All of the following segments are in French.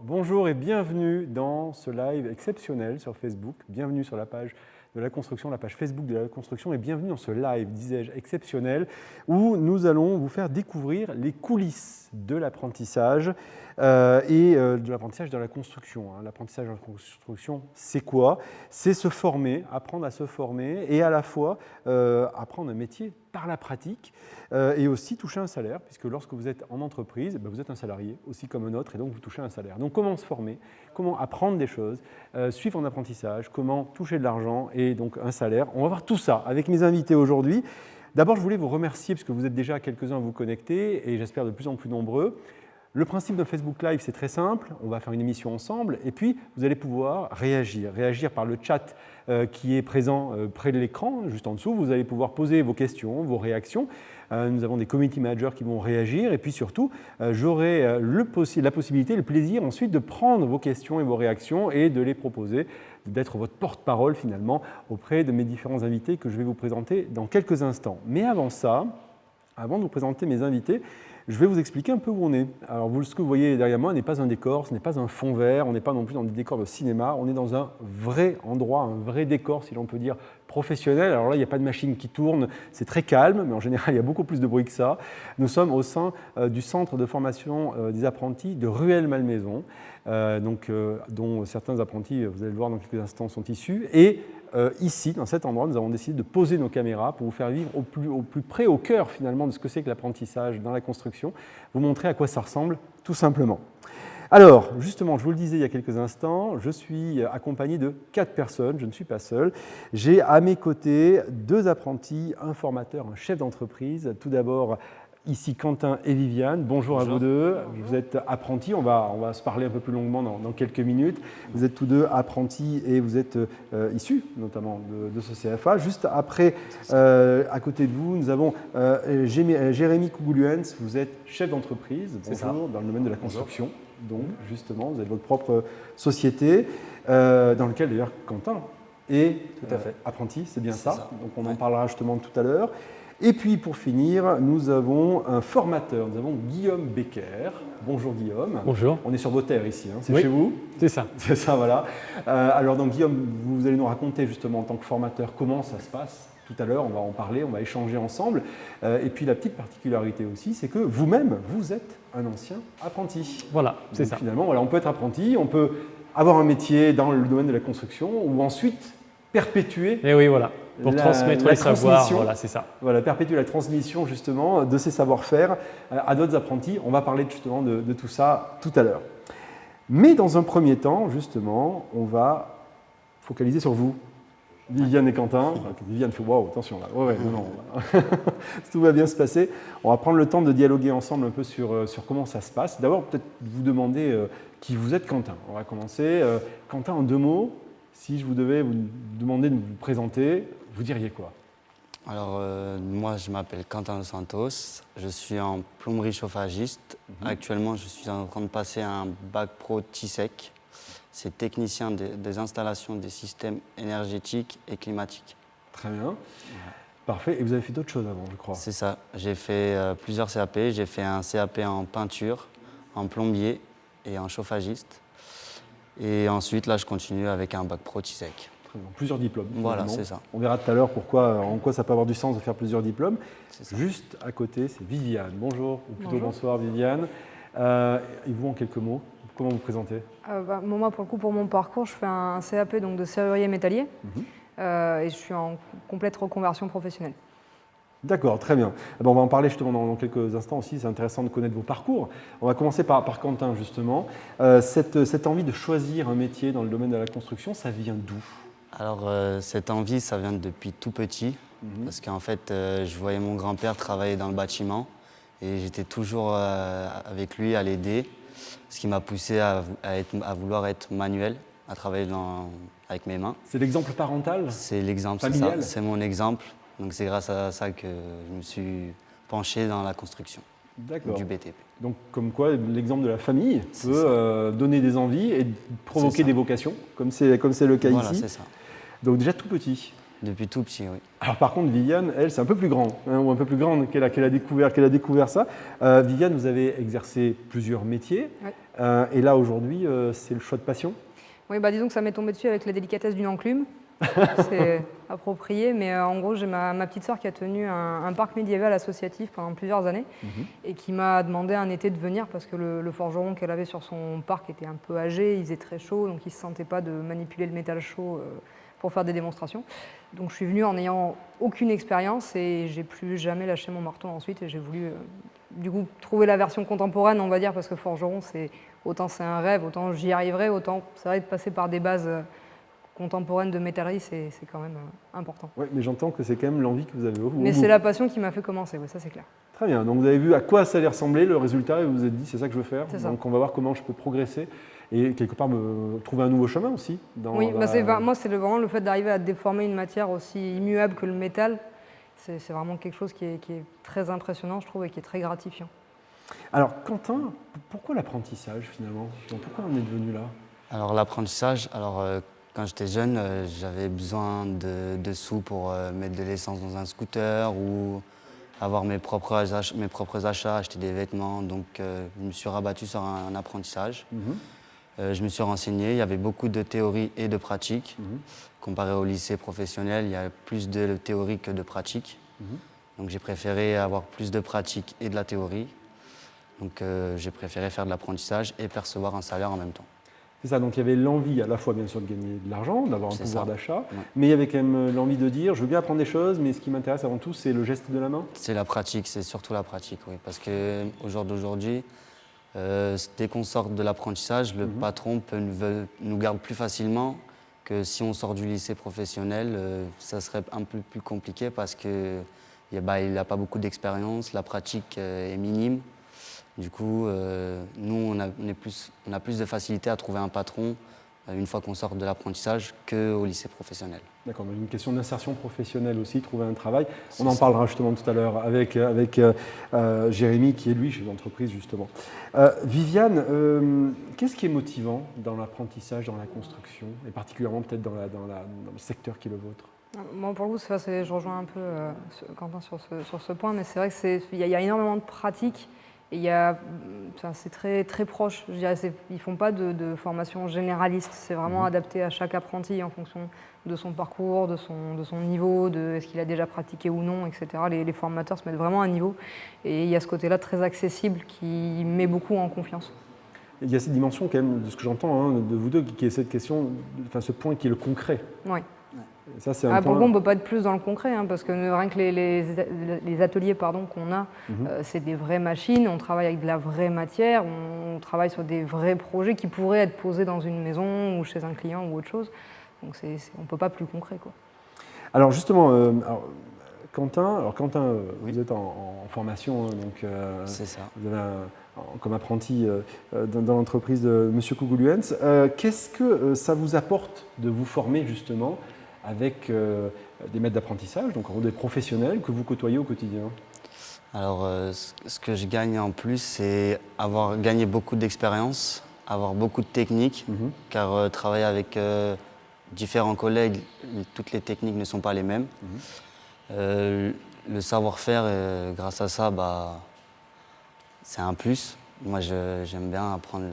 bonjour et bienvenue dans ce live exceptionnel sur Facebook. Bienvenue sur la page de la construction, la page Facebook de la construction et bienvenue dans ce live, disais-je, exceptionnel où nous allons vous faire découvrir les coulisses de l'apprentissage et de l'apprentissage dans la construction. L'apprentissage dans la construction, c'est quoi? C'est se former, apprendre à se former et à la fois apprendre un métier par la pratique et aussi toucher un salaire, puisque lorsque vous êtes en entreprise, vous êtes un salarié aussi comme un autre et donc vous touchez un salaire. Donc comment se former, comment apprendre des choses, suivre un apprentissage, comment toucher de l'argent et donc un salaire. On va voir tout ça avec mes invités aujourd'hui. D'abord, je voulais vous remercier parce que vous êtes déjà quelques-uns à vous connecter et j'espère de plus en plus nombreux. Le principe d'un Facebook Live, c'est très simple. On va faire une émission ensemble et puis vous allez pouvoir réagir. Réagir par le chat qui est présent près de l'écran, juste en dessous. Vous allez pouvoir poser vos questions, vos réactions. Nous avons des community managers qui vont réagir et puis surtout, j'aurai la possibilité, le plaisir ensuite de prendre vos questions et vos réactions et de les proposer, d'être votre porte-parole finalement auprès de mes différents invités que je vais vous présenter dans quelques instants. Mais avant ça, avant de vous présenter mes invités, je vais vous expliquer un peu où on est. Alors, ce que vous voyez derrière moi n'est pas un décor, ce n'est pas un fond vert, on n'est pas non plus dans des décors de cinéma, on est dans un vrai endroit, un vrai décor, si l'on peut dire, professionnel. Alors là, il n'y a pas de machine qui tourne, c'est très calme, mais en général, il y a beaucoup plus de bruit que ça. Nous sommes au sein du centre de formation des apprentis de Rueil-Malmaison, dont certains apprentis, vous allez le voir dans quelques instants, sont issus. Et ici, dans cet endroit, nous avons décidé de poser nos caméras pour vous faire vivre au plus près, au cœur finalement de ce que c'est que l'apprentissage dans la construction, vous montrer à quoi ça ressemble tout simplement. Alors, justement, je vous le disais il y a quelques instants, je suis accompagné de 4 personnes, je ne suis pas seul. J'ai à mes côtés 2 apprentis, un formateur, un chef d'entreprise. Tout d'abord, ici Quentin et Viviane. Bonjour à vous deux. Vous êtes apprentis, on va se parler un peu plus longuement dans quelques minutes. Vous êtes tous deux apprentis et vous êtes issus notamment de ce CFA. Juste après, à côté de vous, nous avons Jérémy Kougouliens. Vous êtes chef d'entreprise, bonjour, dans le domaine de la construction. Donc justement, vous avez votre propre société, dans laquelle d'ailleurs Quentin est apprenti, c'est bien ça. Donc on en parlera justement tout à l'heure. Et puis pour finir, nous avons un formateur, nous avons Guillaume Becker. Bonjour Guillaume. Bonjour. On est sur vos terres ici, hein. C'est chez vous? C'est ça. C'est ça, voilà. Alors donc Guillaume, vous allez nous raconter justement en tant que formateur comment ça se passe. Tout à l'heure, on va en parler, on va échanger ensemble. Et puis la petite particularité aussi, c'est que vous-même, vous êtes un ancien apprenti. Voilà, c'est ça. Finalement, voilà, on peut être apprenti, on peut avoir un métier dans le domaine de la construction ou ensuite perpétuer. Et oui, voilà. Pour transmettre les savoirs, voilà, c'est ça. Voilà, perpétuer la transmission justement de ces savoir-faire à d'autres apprentis. On va parler justement de tout ça tout à l'heure. Mais dans un premier temps, justement, on va focaliser sur vous, Viviane et Quentin. Viviane fait waouh, attention là. Ouais, non. Tout va bien se passer. On va prendre le temps de dialoguer ensemble un peu sur comment ça se passe. D'abord, peut-être vous demander qui vous êtes, Quentin. On va commencer. Quentin, en 2 mots. Si je vous devais vous demander de vous présenter, vous diriez quoi? Alors, moi, je m'appelle Quentin Dos Santos. Je suis en plomberie chauffagiste. Actuellement, je suis en train de passer un bac pro TISEC. C'est technicien des installations des systèmes énergétiques et climatiques. Très bien. Parfait. Et vous avez fait d'autres choses avant, je crois? C'est ça. J'ai fait plusieurs CAP. J'ai fait un CAP en peinture, en plombier et en chauffagiste. Et ensuite, là, je continue avec un bac pro TISEC. Plusieurs diplômes. Voilà, c'est ça. On verra tout à l'heure en quoi ça peut avoir du sens de faire plusieurs diplômes. Juste à côté, c'est Viviane. Bonjour, ou plutôt bonsoir Viviane. Et vous, en quelques mots, comment vous présentez? Moi, pour le coup, pour mon parcours, je fais un CAP donc, de serrurier métallier et je suis en complète reconversion professionnelle. D'accord, très bien. On va en parler justement dans quelques instants aussi, c'est intéressant de connaître vos parcours. On va commencer par Quentin justement. Cette envie de choisir un métier dans le domaine de la construction, ça vient d'où? Alors, cette envie, ça vient depuis tout petit, parce qu'en fait, je voyais mon grand-père travailler dans le bâtiment et j'étais toujours avec lui à l'aider, ce qui m'a poussé à vouloir être manuel, à travailler avec mes mains. C'est l'exemple parental? C'est l'exemple, c'est ça, c'est mon exemple. Donc c'est grâce à ça que je me suis penché dans la construction du BTP. Donc comme quoi l'exemple de la famille peut donner des envies et provoquer des vocations, comme c'est le cas voilà, ici. C'est ça. Donc déjà tout petit. Depuis tout petit, oui. Alors par contre Viviane, elle c'est un peu plus grand, ou un peu plus grande qu'elle a découvert ça. Viviane, vous avez exercé plusieurs métiers. Oui. Et là, aujourd'hui, c'est le choix de passion? Oui, disons que ça m'est tombé dessus avec la délicatesse d'une enclume. C'est approprié, mais en gros, j'ai ma petite sœur qui a tenu un parc médiéval associatif pendant plusieurs années et qui m'a demandé un été de venir parce que le forgeron qu'elle avait sur son parc était un peu âgé, il faisait très chaud, donc il ne se sentait pas de manipuler le métal chaud pour faire des démonstrations. Donc je suis venue en n'ayant aucune expérience et j'ai plus jamais lâché mon marteau ensuite et j'ai voulu du coup trouver la version contemporaine, on va dire, parce que forgeron, autant c'est un rêve, autant j'y arriverai, autant c'est vrai de passer par des bases contemporaine de métallerie, c'est quand même important. Oui, mais j'entends que c'est quand même l'envie que vous avez au bout. Mais c'est la passion qui m'a fait commencer, oui, ça c'est clair. Très bien, donc vous avez vu à quoi ça allait ressembler le résultat et vous vous êtes dit c'est ça que je veux faire. Donc on va voir comment je peux progresser et quelque part me trouver un nouveau chemin aussi. Oui, moi c'est vraiment le fait d'arriver à déformer une matière aussi immuable que le métal, c'est vraiment quelque chose qui est très impressionnant je trouve et qui est très gratifiant. Alors Quentin, pourquoi l'apprentissage finalement? Pourquoi on est devenu là? Alors l'apprentissage, quand j'étais jeune, j'avais besoin de sous pour mettre de l'essence dans un scooter ou avoir mes propres achats, acheter des vêtements. Donc je me suis rabattu sur un apprentissage. Je me suis renseigné, il y avait beaucoup de théorie et de pratique. Comparé au lycée professionnel, il y a plus de théorie que de pratique. Donc j'ai préféré avoir plus de pratique et de la théorie. Donc j'ai préféré faire de l'apprentissage et percevoir un salaire en même temps. C'est ça, donc il y avait l'envie à la fois bien sûr de gagner de l'argent, d'avoir un pouvoir d'achat, ouais. Mais il y avait quand même l'envie de dire je veux bien apprendre des choses, mais ce qui m'intéresse avant tout c'est le geste de la main. C'est la pratique, c'est surtout la pratique, oui. Parce qu'au jour d'aujourd'hui, dès qu'on sort de l'apprentissage, le patron nous garde plus facilement que si on sort du lycée professionnel, ça serait un peu plus compliqué parce qu'il n'a pas beaucoup d'expérience, la pratique est minime. Du coup, nous, on a plus de facilité à trouver un patron une fois qu'on sort de l'apprentissage qu'au lycée professionnel. D'accord, mais une question d'insertion professionnelle aussi, trouver un travail. On en parlera justement tout à l'heure avec Jérémy, qui est lui chef d'entreprise justement. Viviane, qu'est-ce qui est motivant dans l'apprentissage, dans la construction, et particulièrement peut-être dans le secteur qui est le vôtre? Moi, pour le coup, je rejoins un peu Quentin sur ce point, mais c'est vrai qu'il y a énormément de pratiques. Et c'est très, très proche, je dirais. Ils ne font pas de formation généraliste, c'est vraiment adapté à chaque apprenti en fonction de son parcours, de son niveau, de est-ce qu'il a déjà pratiqué ou non, etc. Les formateurs se mettent vraiment à niveau et il y a ce côté-là très accessible qui met beaucoup en confiance. Il y a cette dimension quand même, de ce que j'entends de vous deux, qui est cette question, ce point qui est le concret. Oui. Ça, c'est un point... Pour le coup, on ne peut pas être plus dans le concret, parce que rien que les ateliers qu'on a, c'est des vraies machines, on travaille avec de la vraie matière, on travaille sur des vrais projets qui pourraient être posés dans une maison ou chez un client ou autre chose. Donc on ne peut pas plus concret, quoi. Alors justement, Quentin, vous êtes en formation, donc c'est ça. Vous avez comme apprenti dans l'entreprise de M. Kougouliens. Qu'est-ce que ça vous apporte de vous former justement avec des maîtres d'apprentissage, donc des professionnels que vous côtoyez au quotidien? Alors, ce que je gagne en plus, c'est avoir gagné beaucoup d'expérience, avoir beaucoup de techniques, car travailler avec différents collègues, toutes les techniques ne sont pas les mêmes. Le savoir-faire, grâce à ça, c'est un plus. Moi, j'aime bien apprendre,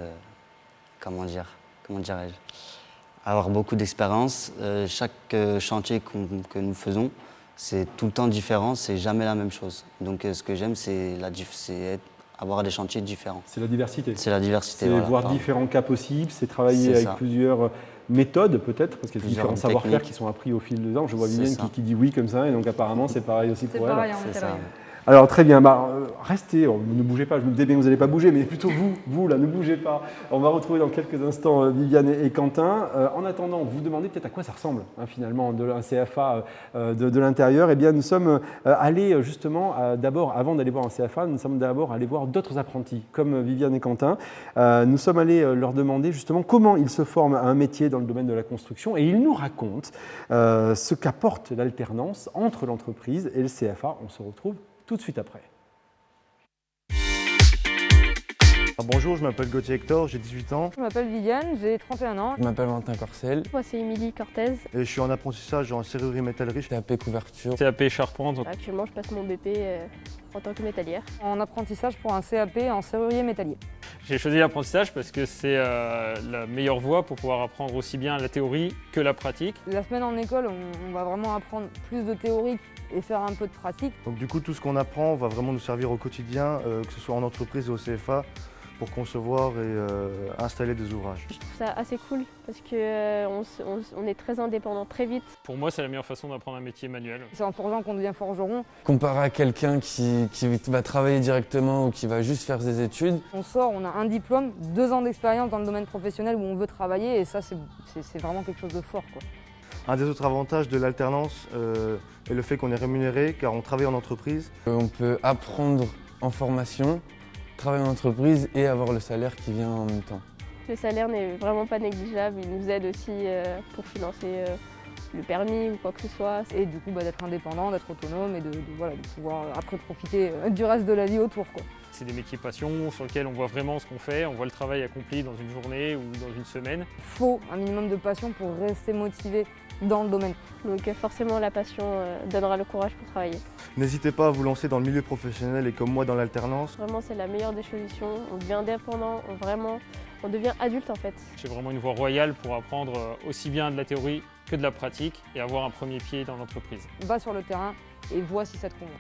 comment dirais-je, avoir beaucoup d'expérience. Chaque chantier que nous faisons, c'est tout le temps différent, c'est jamais la même chose. Donc ce que j'aime, c'est avoir des chantiers différents. C'est la diversité. C'est la diversité, c'est voir différents cas possibles, c'est travailler avec plusieurs méthodes peut-être, parce qu'il y a différents savoir-faire qui sont appris au fil du temps. Je vois Viviane qui dit oui comme ça, et donc apparemment c'est pareil aussi pour elle. C'est ça. Alors très bien, restez, ne bougez pas, je me disais bien que vous n'allez pas bouger, mais plutôt vous là, ne bougez pas. On va retrouver dans quelques instants Viviane et Quentin. En attendant, vous demandez peut-être à quoi ça ressemble finalement un CFA de l'intérieur. Eh bien nous sommes allés justement, d'abord, avant d'aller voir un CFA, nous sommes d'abord allés voir d'autres apprentis, comme Viviane et Quentin. Nous sommes allés leur demander justement comment ils se forment à un métier dans le domaine de la construction, et ils nous racontent ce qu'apporte l'alternance entre l'entreprise et le CFA. On se retrouve tout de suite après. Bonjour, je m'appelle Gauthier Hector, j'ai 18 ans Je m'appelle Viviane, j'ai 31 ans. Je m'appelle Valentin Corcel, Moi, c'est Émilie Cortez. et je suis en apprentissage en serrurerie métallerie. TAP couverture. CAP charpente. Actuellement, je passe mon BP en tant que métallière. En apprentissage pour un CAP en serrurier métallier. J'ai choisi l'apprentissage parce que c'est la meilleure voie pour pouvoir apprendre aussi bien la théorie que la pratique. La semaine en école, on va vraiment apprendre plus de théorique et faire un peu de pratique. Donc du coup, tout ce qu'on apprend va vraiment nous servir au quotidien, que ce soit en entreprise et au CFA, pour concevoir et installer des ouvrages. Je trouve ça assez cool parce qu'on est très indépendant très vite. Pour moi, c'est la meilleure façon d'apprendre un métier manuel. C'est en forgeant qu'on devient forgeron. Comparé à quelqu'un qui va travailler directement ou qui va juste faire des études, On sort, on a un diplôme, 2 ans d'expérience dans le domaine professionnel où on veut travailler et ça, c'est vraiment quelque chose de fort, quoi. Un des autres avantages de l'alternance est le fait qu'on est rémunéré car on travaille en entreprise. on peut apprendre en formation, travailler en entreprise et avoir le salaire qui vient en même temps. Le salaire n'est vraiment pas négligeable. Il nous aide aussi pour financer le permis ou quoi que ce soit. Et du coup, d'être indépendant, d'être autonome et de pouvoir après profiter du reste de la vie autour, quoi. C'est des métiers passion sur lesquels on voit vraiment ce qu'on fait, on voit le travail accompli dans une journée ou dans une semaine. Il faut un minimum de passion pour rester motivé dans le domaine. Donc forcément, la passion donnera le courage pour travailler. N'hésitez pas à vous lancer dans le milieu professionnel et comme moi dans l'alternance. Vraiment, c'est la meilleure des solutions. On devient indépendant, on devient adulte en fait. C'est vraiment une voie royale pour apprendre aussi bien de la théorie que de la pratique et avoir un premier pied dans l'entreprise. Va sur le terrain et vois si ça te convient.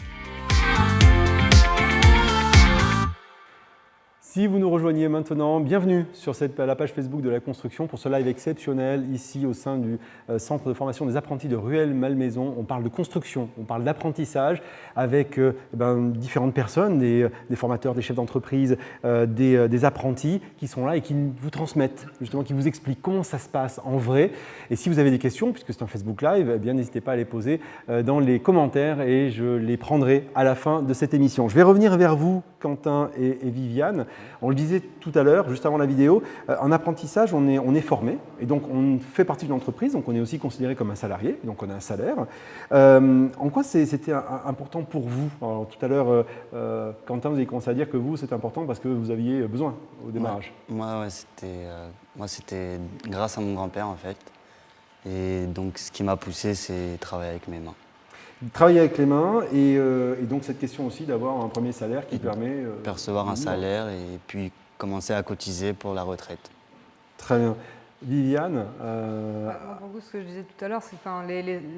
Si vous nous rejoignez maintenant, bienvenue sur la page Facebook de la construction pour ce live exceptionnel ici au sein du centre de formation des apprentis de Rueil-Malmaison. On parle de construction, on parle d'apprentissage avec différentes personnes, des formateurs, des chefs d'entreprise, des apprentis qui sont là et qui vous transmettent, justement, qui vous expliquent comment ça se passe en vrai. Et si vous avez des questions, puisque c'est un Facebook Live, eh bien n'hésitez pas à les poser dans les commentaires et je les prendrai à la fin de cette émission. Je vais revenir vers vous, Quentin et Viviane. On le disait tout à l'heure, juste avant la vidéo, en apprentissage, on est formé et donc on fait partie d'une entreprise, donc on est aussi considéré comme un salarié, donc on a un salaire. En quoi c'était important pour vous? Alors, tout à l'heure, Quentin, vous avez commencé à dire que vous, c'est important parce que vous aviez besoin au démarrage. Moi, c'était grâce à mon grand-père en fait. Et donc, ce qui m'a poussé, c'est travailler avec mes mains. Travailler avec les mains et donc cette question aussi d'avoir un premier salaire qui permet… percevoir un salaire et puis commencer à cotiser pour la retraite. Très bien. Viviane Pour vous, ce que je disais tout à l'heure, c'est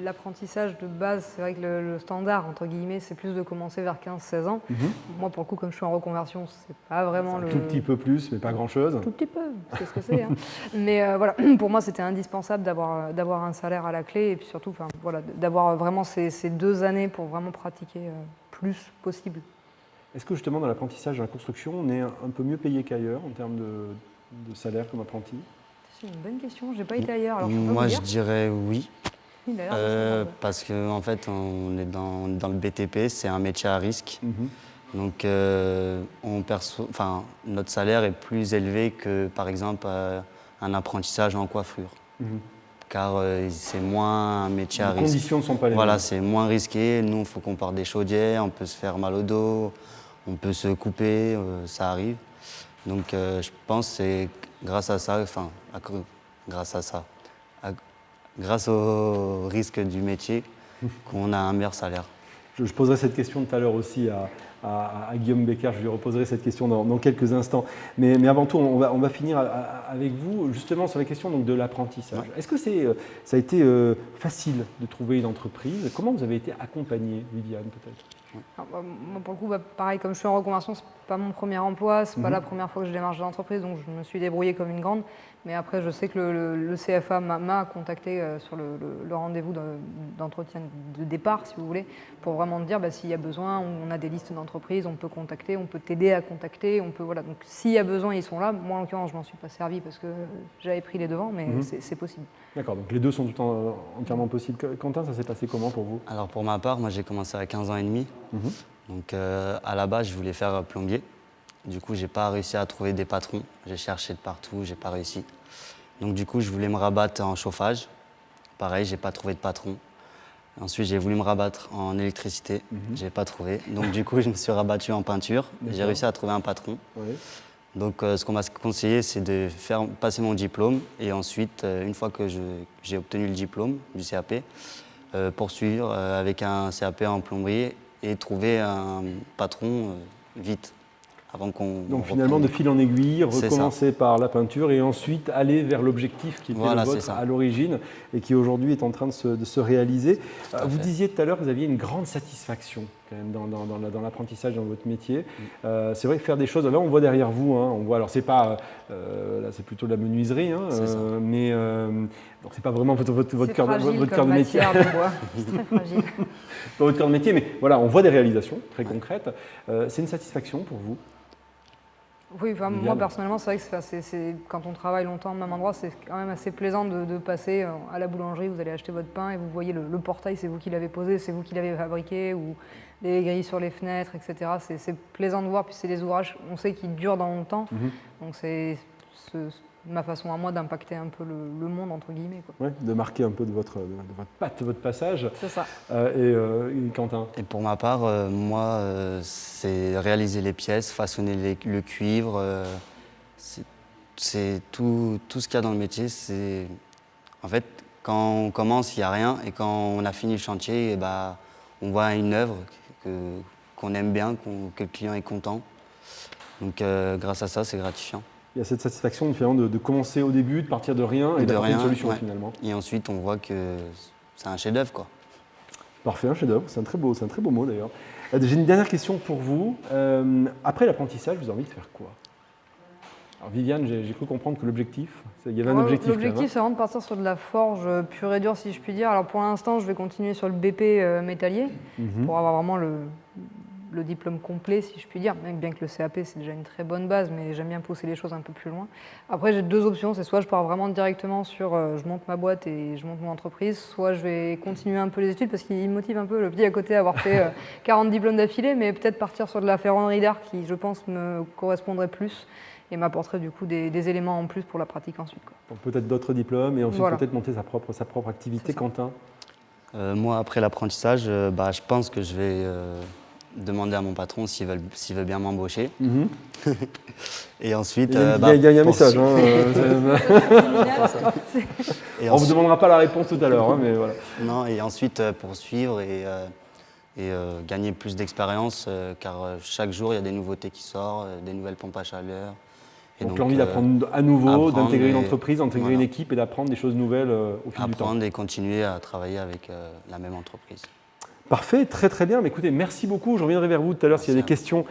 l'apprentissage de base, c'est vrai que le standard, entre guillemets, c'est plus de commencer vers 15-16 ans. Moi, pour le coup, comme je suis en reconversion, c'est pas vraiment un tout petit peu plus, mais pas grand-chose. Tout petit peu, c'est ce que c'est. Hein. Mais voilà, pour moi, c'était indispensable d'avoir un salaire à la clé et puis surtout d'avoir vraiment ces 2 années pour vraiment pratiquer plus possible. Est-ce que justement, dans l'apprentissage de la construction, on est un peu mieux payé qu'ailleurs en termes de salaire comme apprenti? C'est une bonne question, j'ai pas été ailleurs. Alors Moi, je dirais oui. Oui, parce qu'en fait, on est dans le BTP, c'est un métier à risque. Donc, notre salaire est plus élevé que, par exemple, un apprentissage en coiffure. Car c'est moins un métier à risque. Les conditions ne sont pas les mêmes. Voilà, c'est moins risqué. Nous, il faut qu'on porte des chaudières, on peut se faire mal au dos, on peut se couper, ça arrive. Donc, je pense que c'est grâce au risque du métier qu'on a un meilleur salaire. Je poserai cette question tout à l'heure aussi à Guillaume Becker, je lui reposerai cette question dans quelques instants. Mais avant tout, on va finir avec vous justement sur la question donc, de l'apprentissage. Ouais. Est-ce que ça a été facile de trouver une entreprise? Comment vous avez été accompagné, Viviane, peut-être? Alors, moi, pour le coup, pareil, comme je suis en reconversion, c'est pas mon premier emploi, c'est pas la première fois que je démarche l'entreprise, donc je me suis débrouillée comme une grande. Mais après, je sais que le CFA m'a contacté sur le rendez-vous d'entretien de départ, si vous voulez, pour vraiment dire s'il y a besoin, on a des listes d'entreprises, on peut contacter, on peut t'aider à contacter, voilà. Donc s'il y a besoin, ils sont là. Moi, en l'occurrence, je m'en suis pas servi parce que j'avais pris les devants, mais c'est possible. D'accord, donc les deux sont tout le temps entièrement possibles. Quentin, ça s'est passé comment pour vous? Alors pour ma part, moi j'ai commencé à 15 ans et demi. Donc à la base, je voulais faire plombier. Du coup, j'ai pas réussi à trouver des patrons. J'ai cherché de partout, j'ai pas réussi. Donc du coup, je voulais me rabattre en chauffage. Pareil, j'ai pas trouvé de patron. Ensuite, j'ai voulu me rabattre en électricité. J'ai pas trouvé. Donc du coup, je me suis rabattu en peinture. J'ai réussi à trouver un patron. Oui. Donc ce qu'on m'a conseillé, c'est de faire passer mon diplôme et ensuite, une fois que j'ai obtenu le diplôme du CAP, poursuivre avec un CAP en plomberie et trouver un patron vite. Avant qu'on Donc finalement, de fil en aiguille, C'est recommencer par la peinture et ensuite aller vers l'objectif qui était Voilà, le c'est vôtre ça. à l'origine et qui aujourd'hui est en train de se réaliser. à Vous fait. disiez tout à l'heure que vous aviez une grande satisfaction quand même dans l'apprentissage, dans votre métier. C'est vrai que faire des choses, là on voit derrière vous, hein, on voit, alors c'est pas, là c'est plutôt de la menuiserie, hein, C'est ça. mais donc c'est pas vraiment votre C'est cœur fragile votre cœur comme de métier. matière de bois. C'est très fragile. Pas votre cœur de métier, mais voilà, on voit des réalisations très concrètes. C'est une satisfaction pour vous? Oui, enfin, moi Viviane. personnellement, c'est vrai que quand on travaille longtemps au même endroit, c'est quand même assez plaisant de passer à la boulangerie, vous allez acheter votre pain et vous voyez le portail, c'est vous qui l'avez posé, c'est vous qui l'avez fabriqué, ou les grilles sur les fenêtres, etc. C'est plaisant de voir, puis c'est des ouvrages, on sait, qui durent dans longtemps, donc c'est ma façon à moi d'impacter un peu le monde, entre guillemets, quoi. Ouais, de marquer un peu de votre patte, votre passage. C'est ça. Et Quentin? Et pour ma part, moi, c'est réaliser les pièces, façonner le cuivre. C'est tout ce qu'il y a dans le métier. En fait, quand on commence, il n'y a rien. Et quand on a fini le chantier, eh ben, on voit une œuvre qu'on aime bien, que le client est content. Donc grâce à ça, c'est gratifiant. Il y a cette satisfaction finalement de commencer au début, de partir de rien et De d'apporter une rien, solution ouais. finalement. Et ensuite, on voit que c'est un chef-d'œuvre, quoi. Parfait, un chef-d'œuvre, c'est un très beau mot d'ailleurs. J'ai une dernière question pour vous. Après l'apprentissage, vous avez envie de faire quoi? Alors Viviane, j'ai cru comprendre que l'objectif, il y avait un objectif. L'objectif, c'est vraiment de partir sur de la forge pure et dure, si je puis dire. Alors pour l'instant, je vais continuer sur le BP métallier pour avoir vraiment le diplôme complet, si je puis dire. Même bien que le CAP, c'est déjà une très bonne base, mais j'aime bien pousser les choses un peu plus loin. Après, j'ai deux options. C'est soit je pars vraiment directement sur je monte ma boîte et je monte mon entreprise, soit je vais continuer un peu les études parce qu'il me motive un peu le petit à côté à avoir fait 40 diplômes d'affilée, mais peut-être partir sur de la ferronnerie d'art qui, je pense, me correspondrait plus et m'apporterait du coup des éléments en plus pour la pratique ensuite, quoi. Donc, peut-être d'autres diplômes et ensuite Voilà. peut-être monter sa propre activité. C'est ça. Quentin? Moi, après l'apprentissage, je pense que je vais demander à mon patron s'il veut bien m'embaucher. Et ensuite, Il y a un message. Hein, et on ne vous ensuite- demandera pas la réponse tout à l'heure, hein, mais voilà. Non, et ensuite poursuivre et gagner plus d'expérience, car chaque jour, il y a des nouveautés qui sortent, des nouvelles pompes à chaleur. Et Donc l'envie d'apprendre à nouveau, apprendre d'intégrer une et- entreprise, d'intégrer voilà. une équipe et d'apprendre des choses nouvelles au fil du temps. apprendre et continuer à travailler avec la même entreprise. Parfait, très très bien. Mais écoutez, merci beaucoup. Je reviendrai vers vous tout à l'heure s'il y a des Merci questions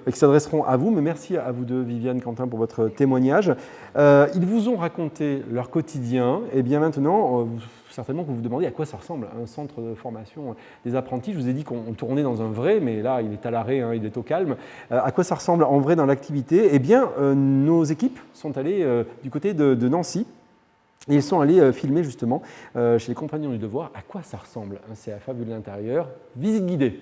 qui s'adresseront à vous. Mais merci à vous deux, Viviane, Quentin, pour votre témoignage. Ils vous ont raconté leur quotidien. Et bien maintenant, certainement que vous vous demandez à quoi ça ressemble un centre de formation des apprentis. Je vous ai dit qu'on tournait dans un vrai, mais là, il est à l'arrêt, hein, il est au calme. À quoi ça ressemble en vrai dans l'activité? Eh bien, nos équipes sont allées du côté de Nancy. Et ils sont allés filmer justement chez les Compagnons du Devoir à quoi ça ressemble un CFA vu de l'intérieur. Visite guidée.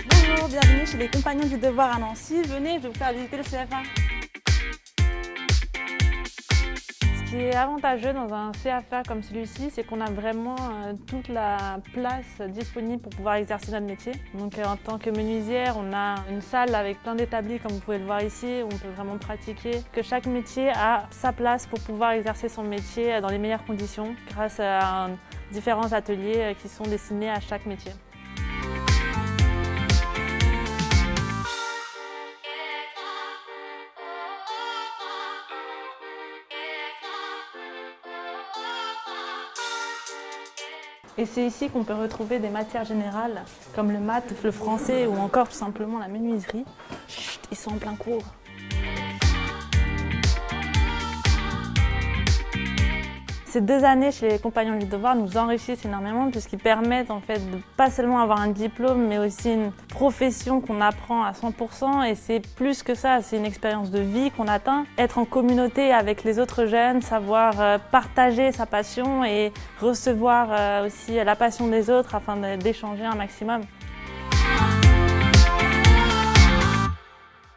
Bonjour, bienvenue chez les Compagnons du Devoir à Nancy. Venez, je vais vous faire visiter le CFA. Ce qui est avantageux dans un CFA comme celui-ci, c'est qu'on a vraiment toute la place disponible pour pouvoir exercer notre métier. Donc en tant que menuisière, on a une salle avec plein d'établis comme vous pouvez le voir ici, où on peut vraiment pratiquer. Que chaque métier a sa place pour pouvoir exercer son métier dans les meilleures conditions grâce à différents ateliers qui sont destinés à chaque métier. Et c'est ici qu'on peut retrouver des matières générales comme le maths, le français ou encore tout simplement la menuiserie. Chut, ils sont en plein cours. Ces 2 années chez les Compagnons du Devoir nous enrichissent énormément puisqu'ils permettent en fait de pas seulement avoir un diplôme mais aussi une profession qu'on apprend à 100% et c'est plus que ça, c'est une expérience de vie qu'on atteint. Être en communauté avec les autres jeunes, savoir partager sa passion et recevoir aussi la passion des autres afin d'échanger un maximum.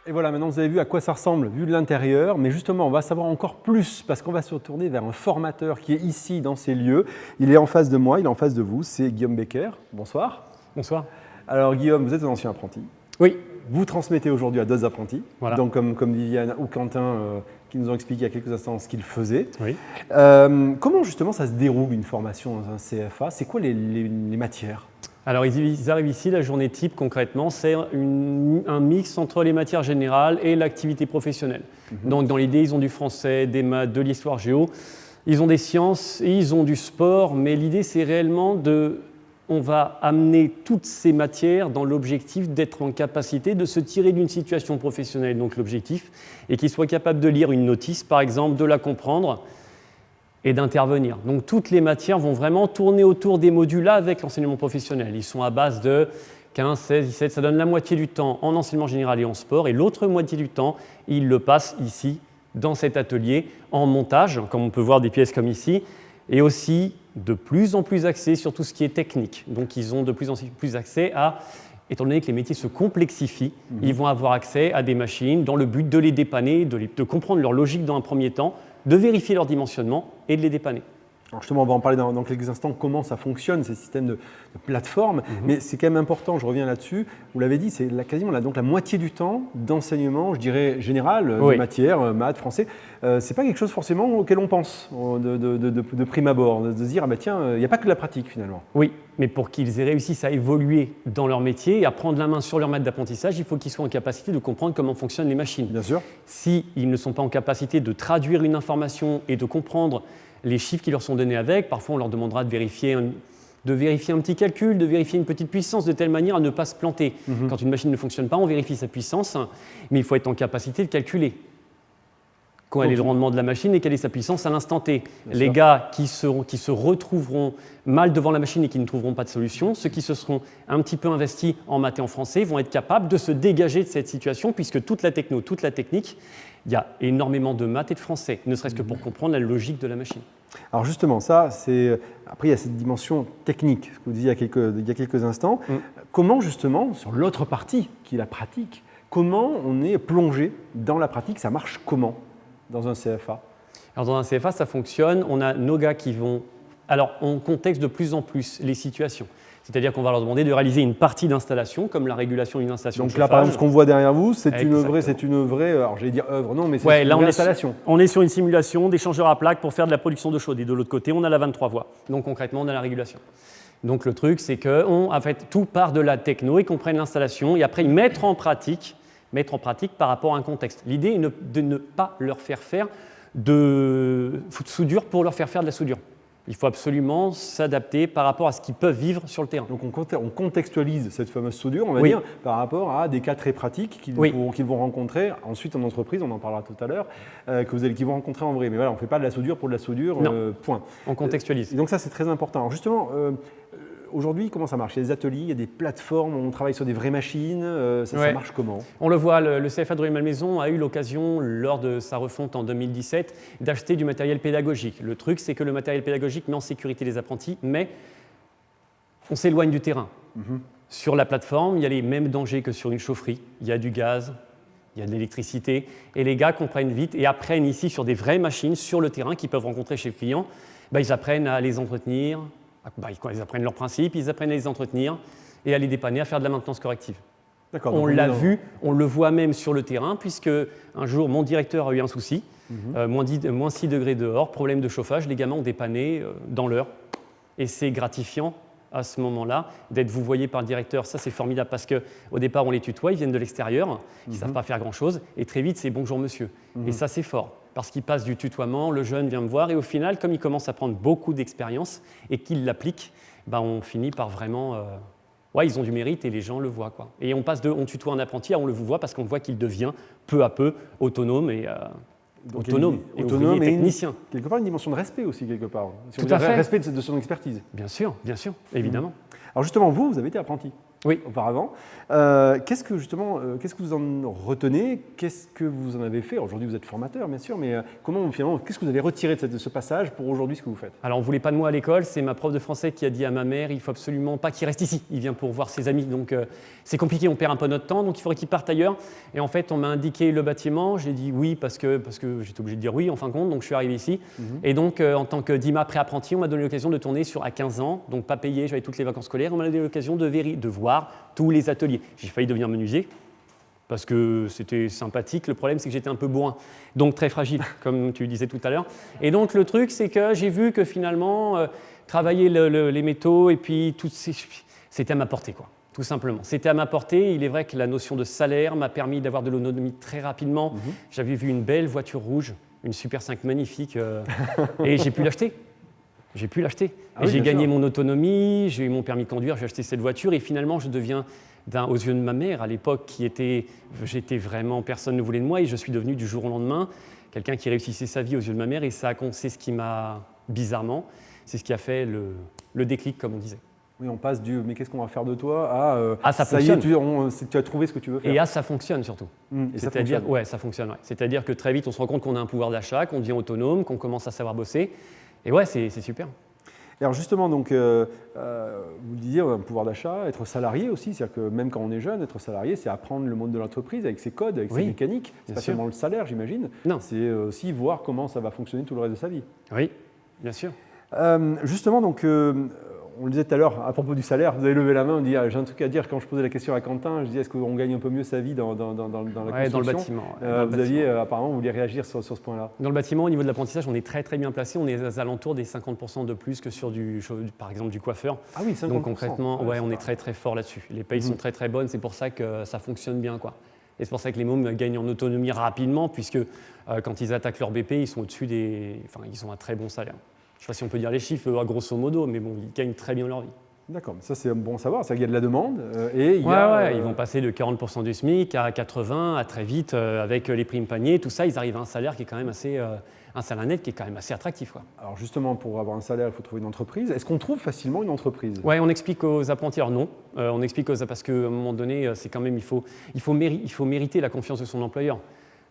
Et voilà, maintenant vous avez vu à quoi ça ressemble vu de l'intérieur, mais justement on va savoir encore plus parce qu'on va se retourner vers un formateur qui est ici dans ces lieux. Il est en face de moi, il est en face de vous, c'est Guillaume Becker. Bonsoir. Bonsoir. Alors Guillaume, vous êtes un ancien apprenti. Oui, vous transmettez aujourd'hui à d'autres apprentis, Voilà. donc comme Viviane ou Quentin qui nous ont expliqué il y a quelques instants ce qu'ils faisaient. Oui. Comment justement ça se déroule une formation dans un CFA? C'est quoi les matières? Alors ils arrivent ici, la journée type concrètement, c'est un mix entre les matières générales et l'activité professionnelle. Donc dans l'idée, ils ont du français, des maths, de l'histoire géo, ils ont des sciences et ils ont du sport, mais l'idée c'est réellement on va amener toutes ces matières dans l'objectif d'être en capacité de se tirer d'une situation professionnelle, donc l'objectif, et qu'ils soient capables de lire une notice par exemple, de la comprendre, et d'intervenir. Donc toutes les matières vont vraiment tourner autour des modules-là avec l'enseignement professionnel. Ils sont à base de 15, 16, 17, ça donne la moitié du temps en enseignement général et en sport, et l'autre moitié du temps, ils le passent ici, dans cet atelier, en montage, comme on peut voir des pièces comme ici, et aussi de plus en plus axés sur tout ce qui est technique. Donc ils ont de plus en plus accès à, étant donné que les métiers se complexifient, ils vont avoir accès à des machines dans le but de les dépanner, de comprendre leur logique dans un premier temps, de vérifier leur dimensionnement et de les dépanner. Alors justement, on va en parler dans quelques instants, comment ça fonctionne, ces systèmes de plateforme, mais c'est quand même important, je reviens là-dessus, vous l'avez dit, c'est quasiment donc la moitié du temps d'enseignement, je dirais général, Oui. de matière, maths, français. C'est pas quelque chose forcément auquel on pense de prime abord, de se dire, ah bah tiens, il n'y a pas que de la pratique finalement. Oui, mais pour qu'ils aient réussi à évoluer dans leur métier et à prendre la main sur leur maître d'apprentissage, il faut qu'ils soient en capacité de comprendre comment fonctionnent les machines. Bien sûr. S'ils ne sont pas en capacité de traduire une information et de comprendre les chiffres qui leur sont donnés avec, parfois on leur demandera de vérifier un petit calcul, de vérifier une petite puissance de telle manière à ne pas se planter. Quand une machine ne fonctionne pas, on vérifie sa puissance, mais il faut être en capacité de calculer quel est le rendement de la machine et quelle est sa puissance à l'instant T. Les gars qui se retrouveront mal devant la machine et qui ne trouveront pas de solution, ceux qui se seront un petit peu investis en maths et en français vont être capables de se dégager de cette situation, puisque toute la techno, toute la technique, il y a énormément de maths et de français, ne serait-ce que pour comprendre la logique de la machine. Alors justement, ça, c'est après il y a cette dimension technique, ce que vous disiez il y a quelques instants. Comment justement, sur l'autre partie, qui est la pratique, comment on est plongé dans la pratique, ça marche comment dans un CFA? Alors dans un CFA, ça fonctionne, on a nos gars qui vont... Alors on contexte de plus en plus les situations. C'est-à-dire qu'on va leur demander de réaliser une partie d'installation, comme la régulation d'une installation de Donc là, chauffage. par exemple, ce qu'on voit derrière vous, c'est Exactement. une vraie, alors j'allais dire œuvre, non, mais c'est Ouais, une là, vraie installation. On est sur une simulation d'échangeur à plaques pour faire de la production d'eau chaude. Et de l'autre côté, on a la 23 voies. Donc concrètement, on a la régulation. Donc le truc, c'est qu'en fait, tout part de la techno et qu'on prenne l'installation et après mettre en pratique par rapport à un contexte. L'idée est de ne pas leur faire faire de soudure pour leur faire faire de la soudure. Il faut absolument s'adapter par rapport à ce qu'ils peuvent vivre sur le terrain. Donc on contextualise cette fameuse soudure, on va Oui. dire, par rapport à des cas très pratiques qu'ils vont rencontrer ensuite en entreprise, on en parlera tout à l'heure, qu'ils vont rencontrer en vrai. Mais voilà, on ne fait pas de la soudure pour de la soudure, point. On contextualise. Et donc ça, c'est très important. Alors justement, aujourd'hui, comment ça marche? Il y a des ateliers, il y a des plateformes, on travaille sur des vraies machines, ça marche comment? On le voit, le CFA de Rueil-Malmaison a eu l'occasion, lors de sa refonte en 2017, d'acheter du matériel pédagogique. Le truc, c'est que le matériel pédagogique met en sécurité les apprentis, mais on s'éloigne du terrain. Sur la plateforme, il y a les mêmes dangers que sur une chaufferie. Il y a du gaz, il y a de l'électricité, et les gars comprennent vite et apprennent ici sur des vraies machines, sur le terrain, qu'ils peuvent rencontrer chez le client. Ils apprennent à les entretenir, ils apprennent leurs principes, ils apprennent à les entretenir et à les dépanner, à faire de la maintenance corrective. D'accord. On l'a vu, on le voit même sur le terrain, puisque un jour, mon directeur a eu un souci, moins 6 degrés dehors, problème de chauffage, les gamins ont dépanné dans l'heure. Et c'est gratifiant à ce moment-là d'être vouvoyé par le directeur. Ça, c'est formidable, parce qu'au départ, on les tutoie, ils viennent de l'extérieur, ils ne savent pas faire grand-chose, et très vite, c'est « bonjour monsieur ». Et ça, c'est fort, parce qu'il passe du tutoiement, le jeune vient me voir, et au final, comme il commence à prendre beaucoup d'expérience et qu'il l'applique, on finit par vraiment... ils ont du mérite et les gens le voient, quoi. Et on tutoie un apprenti, on le voit parce qu'on voit qu'il devient peu à peu autonome et ouvrier et technicien. Quelque part, une dimension de respect aussi, quelque part. Si Tout à fait. Respect de son expertise. Bien sûr, évidemment. Alors justement, vous avez été apprenti. Oui. Auparavant. Qu'est-ce que vous en retenez? Qu'est-ce que vous en avez fait? Aujourd'hui, vous êtes formateur, bien sûr, mais qu'est-ce que vous avez retiré de ce passage pour aujourd'hui ce que vous faites? Alors, on ne voulait pas de moi à l'école. C'est ma prof de français qui a dit à ma mère, il faut absolument pas qu'il reste ici. Il vient pour voir ses amis. Donc, c'est compliqué, on perd un peu notre temps, donc il faudrait qu'il parte ailleurs. Et en fait, on m'a indiqué le bâtiment. J'ai dit oui parce que j'étais obligé de dire oui en fin de compte. Donc, je suis arrivé ici. Et donc, en tant que DIMA pré-apprenti, on m'a donné l'occasion de tourner à 15 ans, donc pas payé, j'avais toutes les vacances scolaires. On m'a donné l'occasion de voir tous les ateliers. J'ai failli devenir menuisier, parce que c'était sympathique. Le problème, c'est que j'étais un peu bourrin, donc très fragile, comme tu disais tout à l'heure. Et donc le truc, c'est que j'ai vu que finalement, travailler les métaux et puis c'était à ma portée, quoi. Tout simplement. C'était à ma portée. Il est vrai que la notion de salaire m'a permis d'avoir de l'autonomie très rapidement. J'avais vu une belle voiture rouge, une Super 5 magnifique, et j'ai pu l'acheter. J'ai pu l'acheter. Ah Et oui, j'ai bien gagné sûr. mon autonomie, j'ai eu mon permis de conduire, j'ai acheté cette voiture, et finalement, je deviens, aux yeux de ma mère, à l'époque, j'étais vraiment, personne ne voulait de moi, et je suis devenu du jour au lendemain quelqu'un qui réussissait sa vie aux yeux de ma mère, et c'est ce qui m'a, bizarrement, c'est ce qui a fait le déclic, comme on disait. Oui, on passe du « mais qu'est-ce qu'on va faire de toi » à Ah, ça y est, fonctionne. tu as trouvé ce que tu veux faire. Et ça fonctionne surtout. Et ça C'est-à-dire, fonctionne. ouais, ça fonctionne. Ouais. C'est-à-dire que très vite, on se rend compte qu'on a un pouvoir d'achat, qu'on devient autonome, qu'on commence à savoir bosser. Et ouais, c'est super. Et alors justement, donc, vous le disiez, un pouvoir d'achat, être salarié aussi, c'est-à-dire que même quand on est jeune, être salarié, c'est apprendre le monde de l'entreprise avec ses codes, avec ses mécaniques. C'est bien pas sûr. seulement le salaire, j'imagine. Non. C'est aussi voir comment ça va fonctionner tout le reste de sa vie. Oui, bien sûr. Justement, donc, on le disait tout à l'heure, à propos du salaire, vous avez levé la main, on dit ah, j'ai un truc à dire. Quand je posais la question à Quentin, je disais est-ce qu'on gagne un peu mieux sa vie dans la construction Dans le bâtiment. Vous aviez, apparemment, vous vouliez réagir sur ce point-là. Dans le bâtiment, au niveau de l'apprentissage, on est très très bien placé. On est aux alentours des 50% de plus que sur par exemple du coiffeur. Ah oui, 50%. Donc concrètement, Ouais, on est très très fort là-dessus. Les payes sont très très bonnes, c'est pour ça que ça fonctionne bien, quoi. Et c'est pour ça que les mômes gagnent en autonomie rapidement, puisque quand ils attaquent leur BP, ils sont au-dessus ils ont un très bon salaire. Je ne sais pas si on peut dire les chiffres grosso modo, mais bon, ils gagnent très bien leur vie. D'accord, ça c'est bon à savoir, c'est qu'il y a de la demande et il y ils vont passer de 40% du SMIC à 80%, à très vite, avec les primes paniers, tout ça, ils arrivent à un salaire qui est quand même assez, un salaire net qui est quand même assez attractif, quoi. Alors justement, pour avoir un salaire, il faut trouver une entreprise. Est-ce qu'on trouve facilement une entreprise? Ouais, on explique aux apprentis, alors non, on explique parce qu'à un moment donné, c'est quand même, il faut mériter la confiance de son employeur.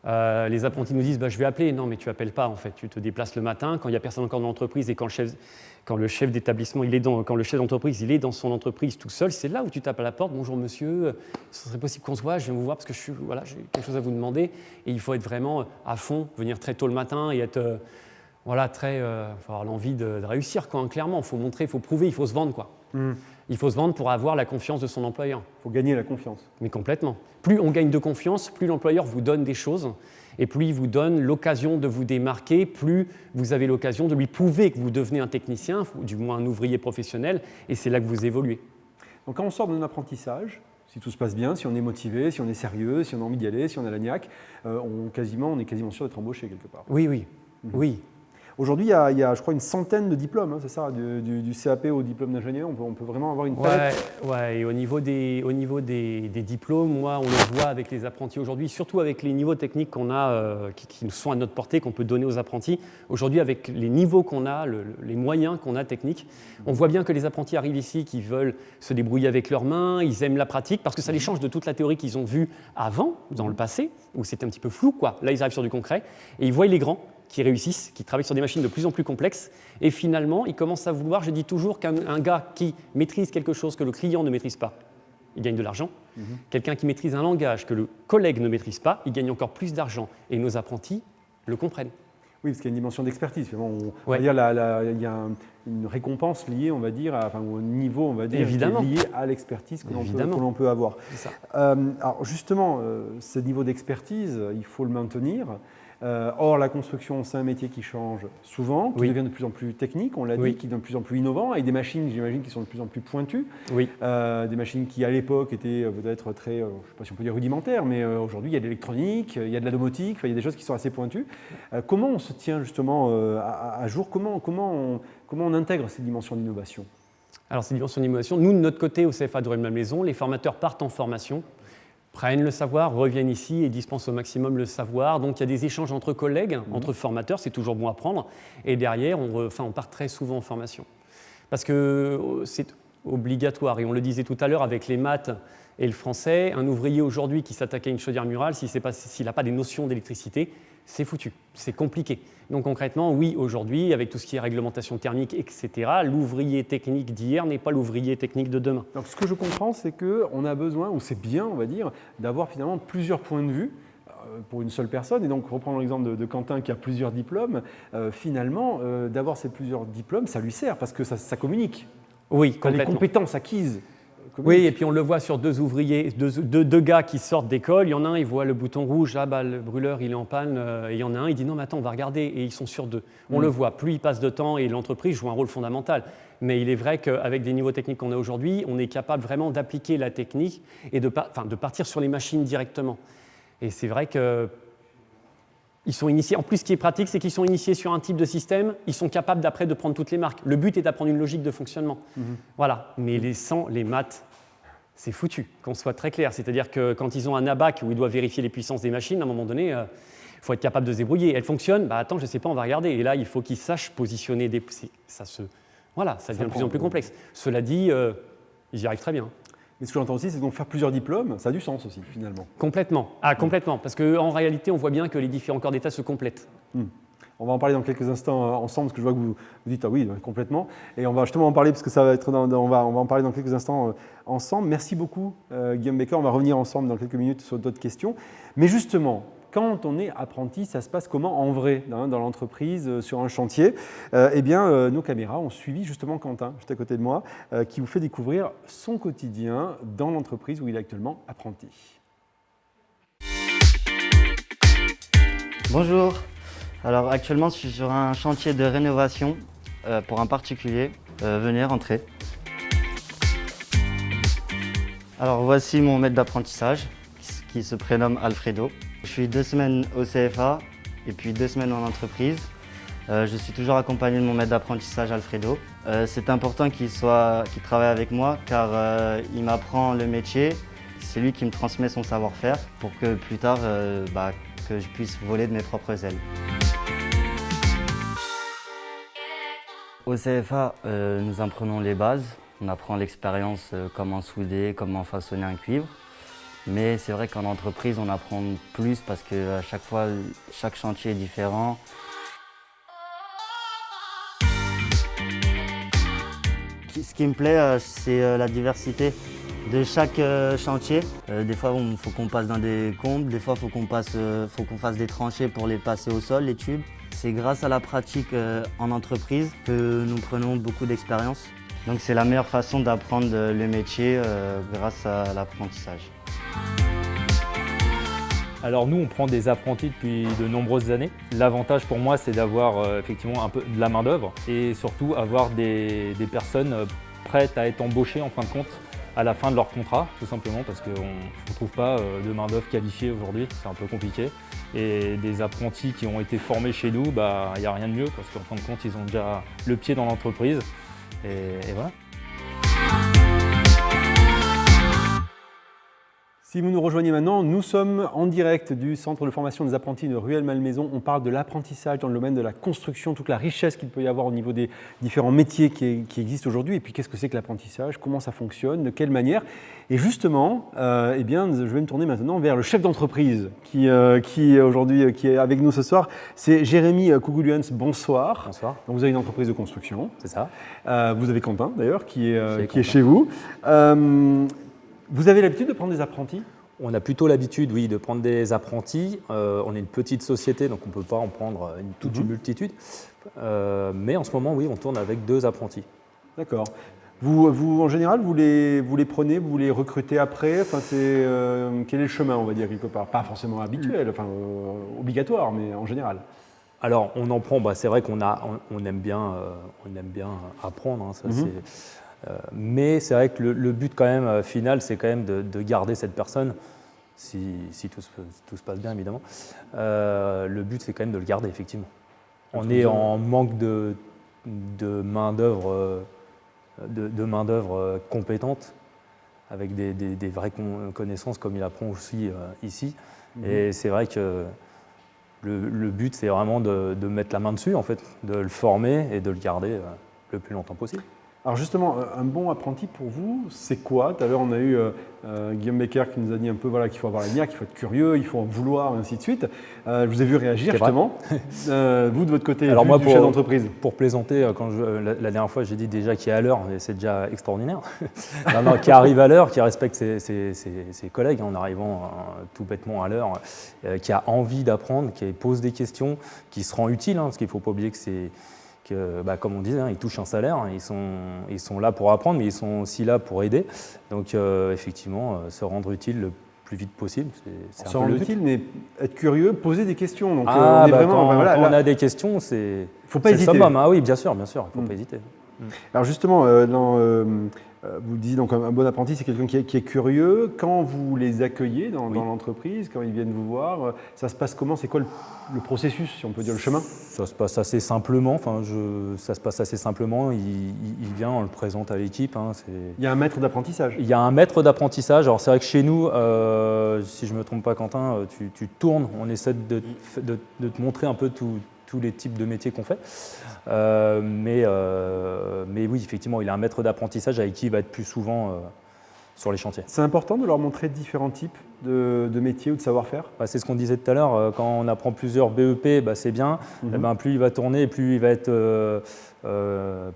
Les apprentis nous disent je vais appeler. Non, mais tu appelles pas en fait. Tu te déplaces le matin quand il n'y a personne encore dans l'entreprise et quand le chef d'établissement quand le chef d'entreprise il est dans son entreprise tout seul, c'est là où tu tapes à la porte. Bonjour monsieur, ce serait possible qu'on se voit. Je viens vous voir parce que j'ai quelque chose à vous demander. Et il faut être vraiment à fond, venir très tôt le matin et être faut avoir l'envie de réussir quoi. Clairement, il faut montrer, il faut prouver, il faut se vendre quoi. Il faut se vendre pour avoir la confiance de son employeur. Il faut gagner la confiance. Mais complètement. Plus on gagne de confiance, plus l'employeur vous donne des choses et plus il vous donne l'occasion de vous démarquer, plus vous avez l'occasion de lui prouver que vous devenez un technicien, ou du moins un ouvrier professionnel, et c'est là que vous évoluez. Donc quand on sort d'un apprentissage, si tout se passe bien, si on est motivé, si on est sérieux, si on a envie d'y aller, si on a la niaque, on est quasiment sûr d'être embauché quelque part. Oui. Aujourd'hui, il y a, je crois, une centaine de diplômes, hein, c'est ça, du CAP au diplôme d'ingénieur. On peut vraiment avoir une palette. Ouais, et au niveau des diplômes, moi, on le voit avec les apprentis aujourd'hui, surtout avec les niveaux techniques qu'on a, qui sont à notre portée, qu'on peut donner aux apprentis. Aujourd'hui, avec les niveaux qu'on a, les moyens qu'on a techniques, on voit bien que les apprentis arrivent ici, qui veulent se débrouiller avec leurs mains, ils aiment la pratique, parce que ça les change de toute la théorie qu'ils ont vue avant, dans le passé, où c'était un petit peu flou, quoi. Là, ils arrivent sur du concret, et ils voient les grands qui réussissent, qui travaillent sur des machines de plus en plus complexes. Et finalement, ils commencent à vouloir, je dis toujours qu'un gars qui maîtrise quelque chose que le client ne maîtrise pas, il gagne de l'argent. Quelqu'un qui maîtrise un langage que le collègue ne maîtrise pas, il gagne encore plus d'argent. Et nos apprentis le comprennent. Oui, parce qu'il y a une dimension d'expertise. On va dire il y a une récompense liée, on va dire, au niveau, on va dire, Évidemment. qui est lié à l'expertise que l'on peut avoir. C'est ça. Alors justement, ce niveau d'expertise, il faut le maintenir. Or, la construction, c'est un métier qui change souvent, qui devient de plus en plus technique, on l'a dit, qui devient de plus en plus innovant, avec des machines, j'imagine, qui sont de plus en plus pointues. Des machines qui, à l'époque, étaient peut-être très, je ne sais pas si on peut dire rudimentaires, mais aujourd'hui, il y a de l'électronique, il y a de la domotique, il y a des choses qui sont assez pointues. Comment on se tient justement à jour? Comment on intègre ces dimensions d'innovation? Alors, ces dimensions d'innovation, nous, de notre côté, au CFA de Rueil-Malmaison, les formateurs partent en formation, prennent le savoir, reviennent ici et dispensent au maximum le savoir. Donc il y a des échanges entre collègues, entre formateurs, c'est toujours bon à prendre. Et derrière, on part très souvent en formation. Parce que c'est obligatoire. Et on le disait tout à l'heure avec les maths et le français, un ouvrier aujourd'hui qui s'attaque à une chaudière murale, s'il n'a pas des notions d'électricité, c'est foutu, c'est compliqué. Donc concrètement, oui, aujourd'hui, avec tout ce qui est réglementation thermique, etc., l'ouvrier technique d'hier n'est pas l'ouvrier technique de demain. Donc ce que je comprends, c'est qu'on a besoin, ou c'est bien, on va dire, d'avoir finalement plusieurs points de vue pour une seule personne. Et donc, reprendre l'exemple de Quentin qui a plusieurs diplômes, finalement, d'avoir ces plusieurs diplômes, ça lui sert parce que ça communique. Oui, complètement. Les compétences acquises communique. Oui, et puis on le voit sur deux ouvriers, deux gars qui sortent d'école. Il y en a un, il voit le bouton rouge, là, bah, le brûleur, il est en panne. Et il y en a un, il dit non, mais attends, on va regarder. Et ils sont sur deux. On le voit, plus il passe de temps et l'entreprise joue un rôle fondamental. Mais il est vrai qu'avec des niveaux techniques qu'on a aujourd'hui, on est capable vraiment d'appliquer la technique et de partir sur les machines directement. Et c'est vrai que ils sont initiés. En plus, ce qui est pratique, c'est qu'ils sont initiés sur un type de système. Ils sont capables d'après de prendre toutes les marques. Le but est d'apprendre une logique de fonctionnement. Voilà. Mais les maths, c'est foutu, qu'on soit très clair. C'est-à-dire que quand ils ont un ABAC où ils doivent vérifier les puissances des machines, à un moment donné, il faut être capable de se débrouiller. Elles fonctionnent, bah attends, je ne sais pas, on va regarder. Et là, il faut qu'ils sachent positionner des... Voilà, ça devient de plus en plus complexe. Cela dit, ils y arrivent très bien. Mais ce que j'entends aussi, c'est donc faire plusieurs diplômes, ça a du sens aussi, finalement. Complètement. Complètement. Parce qu'en réalité, on voit bien que les différents corps d'État se complètent. On va en parler dans quelques instants ensemble, parce que je vois que vous dites ah oui, complètement. Et on va justement en parler, parce que ça va être on va en parler dans quelques instants ensemble. Merci beaucoup, Guillaume Becker. On va revenir ensemble dans quelques minutes sur d'autres questions. Mais justement, quand on est apprenti, ça se passe comment en vrai dans l'entreprise, sur un chantier? Eh bien, nos caméras ont suivi justement Quentin, juste à côté de moi, qui vous fait découvrir son quotidien dans l'entreprise où il est actuellement apprenti. Bonjour. Alors actuellement, je suis sur un chantier de rénovation pour un particulier. Venez, rentrez. Alors voici mon maître d'apprentissage qui se prénomme Alfredo. Je suis 2 semaines au CFA et puis 2 semaines en entreprise. Je suis toujours accompagné de mon maître d'apprentissage Alfredo. C'est important qu'il travaille avec moi car il m'apprend le métier. C'est lui qui me transmet son savoir-faire pour que plus tard que je puisse voler de mes propres ailes. Au CFA, nous apprenons les bases. On apprend l'expérience, comment souder, comment façonner un cuivre. Mais c'est vrai qu'en entreprise, on apprend plus parce qu'à chaque fois, chaque chantier est différent. Ce qui me plaît, c'est la diversité de chaque chantier. Des fois, il faut qu'on passe dans des combles, des fois, il faut qu'on fasse des tranchées pour les passer au sol, les tubes. C'est grâce à la pratique en entreprise que nous prenons beaucoup d'expérience. Donc c'est la meilleure façon d'apprendre le métier grâce à l'apprentissage. Alors nous, on prend des apprentis depuis de nombreuses années. L'avantage pour moi, c'est d'avoir effectivement un peu de la main-d'œuvre et surtout avoir des personnes prêtes à être embauchées en fin de compte à la fin de leur contrat, tout simplement parce qu'on ne trouve pas de main-d'œuvre qualifiée aujourd'hui, c'est un peu compliqué. Et des apprentis qui ont été formés chez nous, il n'y a rien de mieux parce qu'en fin de compte, ils ont déjà le pied dans l'entreprise. Et voilà. Si vous nous rejoignez maintenant, nous sommes en direct du centre de formation des apprentis de Rueil-Malmaison. On parle de l'apprentissage dans le domaine de la construction, toute la richesse qu'il peut y avoir au niveau des différents métiers qui existent aujourd'hui. Et puis, qu'est-ce que c'est que l'apprentissage? Comment ça fonctionne? De quelle manière? Et justement, je vais me tourner maintenant vers le chef d'entreprise qui aujourd'hui qui est avec nous ce soir. C'est Jérémy Kougoulians. Bonsoir. Bonsoir. Donc, vous avez une entreprise de construction. C'est ça. Vous avez Quentin, d'ailleurs, qui est chez vous. Vous avez l'habitude de prendre des apprentis? On a plutôt l'habitude, oui, de prendre des apprentis. On est une petite société, donc on ne peut pas en prendre toute une multitude. Mais en ce moment, oui, on tourne avec 2 apprentis. D'accord. Vous, en général, vous les prenez, vous les recrutez après. Enfin, quel est le chemin, on va dire, quelque part? Pas forcément habituel, obligatoire, mais en général. Alors, on en prend. C'est vrai qu'on aime bien apprendre. Hein, ça, mais c'est vrai que le but quand même final, c'est quand même de garder cette personne, si tout se passe bien évidemment. Le but, c'est quand même de le garder, effectivement. On est en manque de main-d'œuvre compétente, avec des vraies connaissances, comme il apprend aussi ici. Et c'est vrai que le but, c'est vraiment de mettre la main dessus, en fait, de le former et de le garder le plus longtemps possible. Alors justement, un bon apprenti pour vous, c'est quoi? Tout à l'heure, on a eu Guillaume Becker qui nous a dit un peu qu'il faut avoir la niaque, qu'il faut être curieux, il faut en vouloir, et ainsi de suite. Je vous ai vu réagir justement. Vous, de votre côté, alors moi, du chef d'entreprise. Pour plaisanter, la dernière fois, j'ai dit déjà qu'il est à l'heure, et c'est déjà extraordinaire. Qui arrive à l'heure, qui respecte ses collègues en arrivant tout bêtement à l'heure, qui a envie d'apprendre, qui pose des questions, qui se rend utile, parce qu'il ne faut pas oublier que comme on disait, ils touchent un salaire, ils sont là pour apprendre, mais ils sont aussi là pour aider. Donc effectivement, se rendre utile le plus vite possible, c'est un Se peu le rendre but. utile, mais être curieux, poser des questions. Donc, Ah, on est vraiment, quand, voilà, quand là, on a des questions, c'est faut pas le hésiter. summum. Ah oui, bien sûr, il ne faut pas hésiter. Alors justement, vous le disiez, donc un bon apprenti, c'est quelqu'un qui est curieux. Quand vous les accueillez dans l'entreprise, quand ils viennent vous voir, ça se passe comment? C'est quoi le processus, si on peut dire, le chemin? Ça se passe assez simplement. Ça se passe assez simplement. Il vient, on le présente à l'équipe. Il y a un maître d'apprentissage. Il y a un maître d'apprentissage. Alors c'est vrai que chez nous, si je ne me trompe pas, Quentin, tu tournes. On essaie de te montrer un peu tous les types de métiers qu'on fait. Mais oui, effectivement, il a un maître d'apprentissage avec qui il va être plus souvent sur les chantiers. C'est important de leur montrer différents types de métiers ou de savoir-faire? C'est ce qu'on disait tout à l'heure, quand on apprend plusieurs BEP, c'est bien. Plus il va tourner, plus il va être,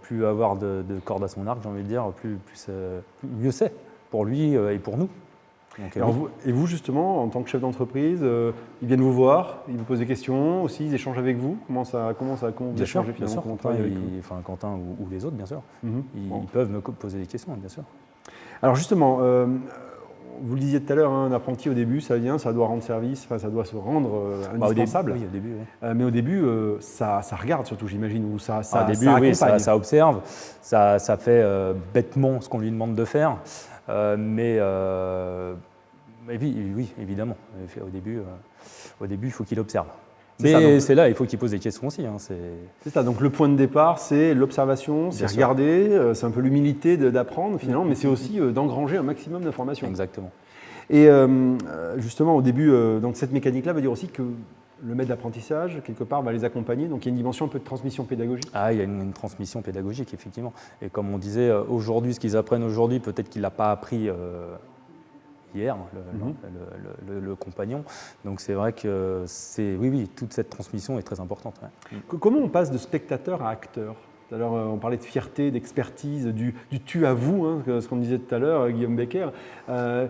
plus avoir de cordes à son arc, j'ai envie de dire, mieux c'est pour lui et pour nous. Donc, Alors vous, justement, en tant que chef d'entreprise, ils viennent vous voir, ils vous posent des questions aussi, ils échangent avec vous. Comment vous bien sûr, échangez bien sûr. finalement, comment on travaille avec eux? Quentin ou les autres, bien sûr. Bon. Ils peuvent me poser des questions, bien sûr. Alors justement, vous le disiez tout à l'heure, un apprenti au début, ça doit rendre service, ça doit se rendre indispensable. Au début, oui. Mais au début, ça regarde surtout, j'imagine, ou ça Au début, accompagne. ça observe, ça fait bêtement ce qu'on lui demande de faire. Mais oui, évidemment. Au début, il faut qu'il observe. Mais c'est là, il faut qu'il pose des questions aussi. C'est ça, donc le point de départ, c'est l'observation, c'est regarder, c'est un peu l'humilité d'apprendre finalement, mais c'est aussi d'engranger un maximum d'informations. Exactement. Et justement, au début, donc cette mécanique-là veut dire aussi que le maître d'apprentissage, quelque part, va les accompagner. Donc il y a une dimension un peu de transmission pédagogique. Ah, il y a une transmission pédagogique, effectivement. Et comme on disait, aujourd'hui, ce qu'ils apprennent aujourd'hui, peut-être qu'il ne l'a pas appris hier, le compagnon. Donc c'est vrai que toute cette transmission est très importante. Ouais. Comment on passe de spectateur à acteur? Tout à l'heure, on parlait de fierté, d'expertise, du tu à vous, ce qu'on disait tout à l'heure, Guillaume Becker. À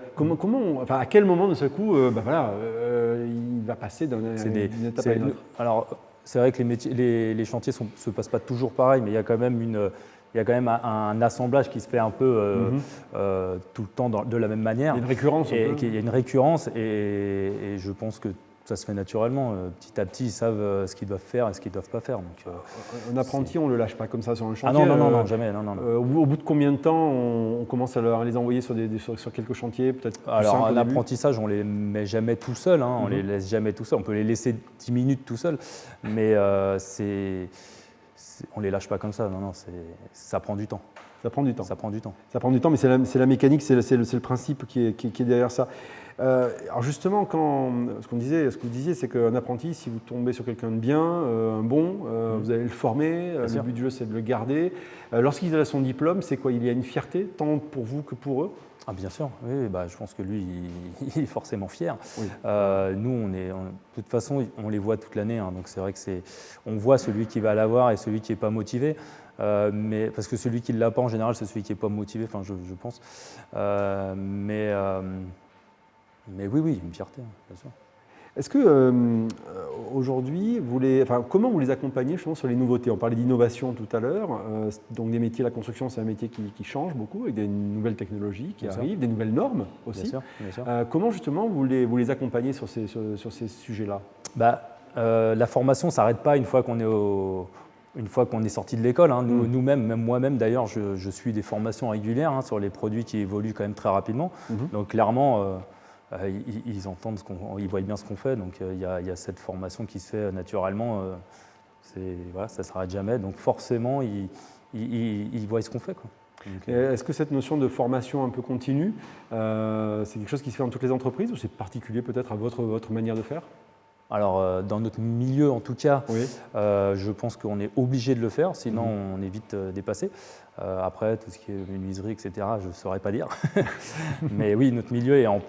quel moment, de ce coup, il va passer d'une étape à une autre? Alors, c'est vrai que les chantiers ne se passent pas toujours pareil, mais il y a quand même un assemblage qui se fait un peu tout le temps de la même manière. Il y a une récurrence. Il y a une récurrence et je pense que ça se fait naturellement. Petit à petit, ils savent ce qu'ils doivent faire et ce qu'ils ne doivent pas faire. Donc, un apprenti, on ne le lâche pas comme ça sur un chantier. Ah non, jamais. Non. Au bout de combien de temps on commence à les envoyer sur quelques chantiers, peut-être? Alors, un apprentissage, on ne les met jamais tout seul. On ne les laisse jamais tout seul. On peut les laisser 10 minutes tout seul. Mais on ne les lâche pas comme ça. Non, ça prend du temps. Ça prend du temps. Ça prend du temps. Ça prend du temps, mais c'est la mécanique, c'est le principe qui est derrière ça. Alors justement, ce que vous disiez, c'est qu'un apprenti, si vous tombez sur quelqu'un de bien, un bon, vous allez le former. Le but du jeu, c'est de le garder. Lorsqu'il a son diplôme, c'est quoi? Il y a une fierté, tant pour vous que pour eux? Ah, bien sûr, oui, je pense que lui, il est forcément fier. Oui. Nous, de toute façon, on les voit toute l'année, donc c'est vrai que on voit celui qui va l'avoir et celui qui n'est pas motivé. Mais parce que celui qui ne l'a pas, en général, c'est celui qui n'est pas motivé, je pense. Mais oui, une fierté, bien sûr. Est-ce que aujourd'hui, comment vous les accompagnez justement sur les nouveautés? On parlait d'innovation tout à l'heure. Donc des métiers, la construction, c'est un métier qui change beaucoup, avec des nouvelles technologies qui arrivent, des nouvelles normes aussi. Bien sûr. Comment justement vous les accompagnez sur ces sujets-là? La formation ne s'arrête pas une fois qu'on est sorti de l'école. Nous-mêmes, même moi-même d'ailleurs, je suis des formations régulières sur les produits qui évoluent quand même très rapidement. Donc clairement, ils entendent ils voient bien ce qu'on fait. Donc il y a cette formation qui se fait naturellement. Ça ne s'arrête jamais. Donc forcément, ils voient ce qu'on fait, quoi. Est-ce que cette notion de formation un peu continue, c'est quelque chose qui se fait dans toutes les entreprises ou c'est particulier peut-être à votre manière de faire? Alors, dans notre milieu, en tout cas, oui. Je pense qu'on est obligé de le faire, sinon on est vite dépassé. Après, tout ce qui est menuiserie, etc., je ne saurais pas dire. Mais oui, notre milieu est en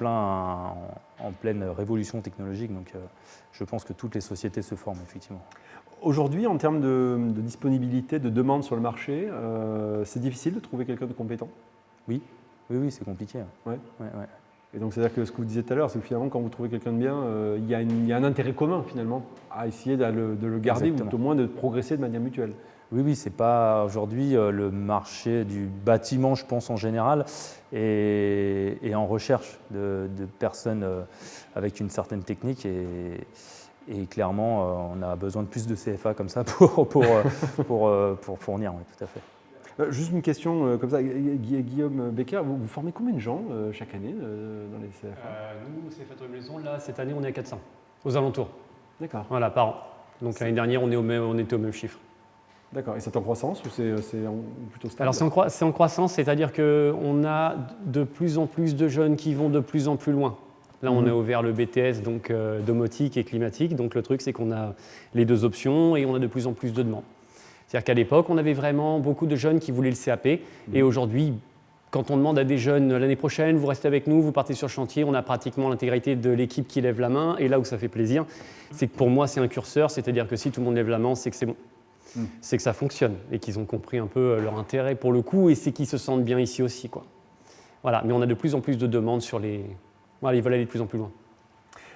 pleine révolution technologique, donc je pense que toutes les sociétés se forment, effectivement. Aujourd'hui, en termes de disponibilité, de demande sur le marché, c'est difficile de trouver quelqu'un de compétent? Oui, c'est compliqué. Ouais. Et donc, c'est-à-dire que ce que vous disiez tout à l'heure, c'est que finalement, quand vous trouvez quelqu'un de bien, il y a un intérêt commun, finalement, à essayer de le garder Exactement. ou au moins de progresser de manière mutuelle. Oui, c'est pas aujourd'hui le marché du bâtiment, je pense en général, est en recherche de personnes avec une certaine technique et clairement, on a besoin de plus de CFA comme ça pour fournir, oui, tout à fait. Juste une question comme ça, Guillaume Becker, vous formez combien de gens chaque année dans les CFA? Nous, CFA Tour et Maison, là, cette année, on est à 400, aux alentours. D'accord. Voilà, par an. Donc l'année dernière, on était au même chiffre. D'accord. Et c'est en croissance ou c'est plutôt stable? Alors c'est en croissance, c'est-à-dire qu'on a de plus en plus de jeunes qui vont de plus en plus loin. Là, on a ouvert le BTS donc domotique et climatique. Donc le truc, c'est qu'on a les deux options et on a de plus en plus de demandes. C'est-à-dire qu'à l'époque, on avait vraiment beaucoup de jeunes qui voulaient le CAP. Et aujourd'hui, quand on demande à des jeunes l'année prochaine, vous restez avec nous, vous partez sur le chantier, on a pratiquement l'intégralité de l'équipe qui lève la main. Et là où ça fait plaisir, c'est que pour moi, c'est un curseur. C'est-à-dire que si tout le monde lève la main, c'est que c'est bon. C'est que ça fonctionne et qu'ils ont compris un peu leur intérêt pour le coup et c'est qu'ils se sentent bien ici aussi, quoi. Voilà, mais on a de plus en plus de demandes sur les... Voilà, ils veulent aller de plus en plus loin.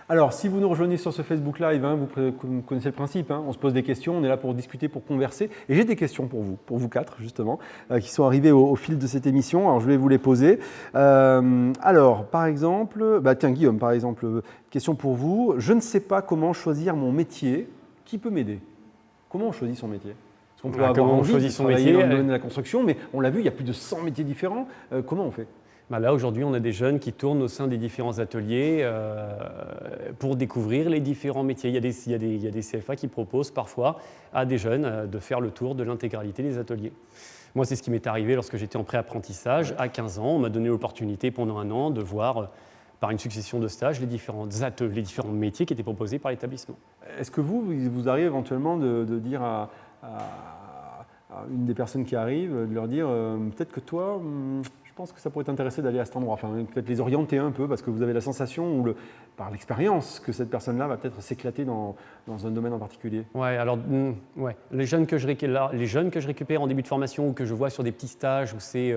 Alors, si vous nous rejoignez sur ce Facebook Live, vous connaissez le principe, on se pose des questions, on est là pour discuter, pour converser. Et j'ai des questions pour vous quatre, justement, qui sont arrivées au fil de cette émission. Alors, je vais vous les poser. Alors, par exemple, tiens, Guillaume, par exemple, question pour vous. Je ne sais pas comment choisir mon métier. Qui peut m'aider? Comment on choisit son métier? Parce qu'on peut avoir envie de travailler dans le domaine de la construction, mais on l'a vu, il y a plus de 100 métiers différents. Comment on fait? Là, aujourd'hui, on a des jeunes qui tournent au sein des différents ateliers pour découvrir les différents métiers. Il y a des CFA qui proposent parfois à des jeunes de faire le tour de l'intégralité des ateliers. Moi, c'est ce qui m'est arrivé lorsque j'étais en pré-apprentissage. À 15 ans, on m'a donné l'opportunité pendant un an de voir, par une succession de stages, les différents métiers qui étaient proposés par l'établissement. Est-ce que vous arrivez éventuellement de dire à une des personnes qui arrivent, de leur dire peut-être que toi, je pense que ça pourrait t'intéresser d'aller à cet endroit, enfin peut-être les orienter un peu parce que vous avez la sensation, par l'expérience, que cette personne-là va peut-être s'éclater dans un domaine en particulier? Ouais, alors les jeunes que je récupère en début de formation ou que je vois sur des petits stages où c'est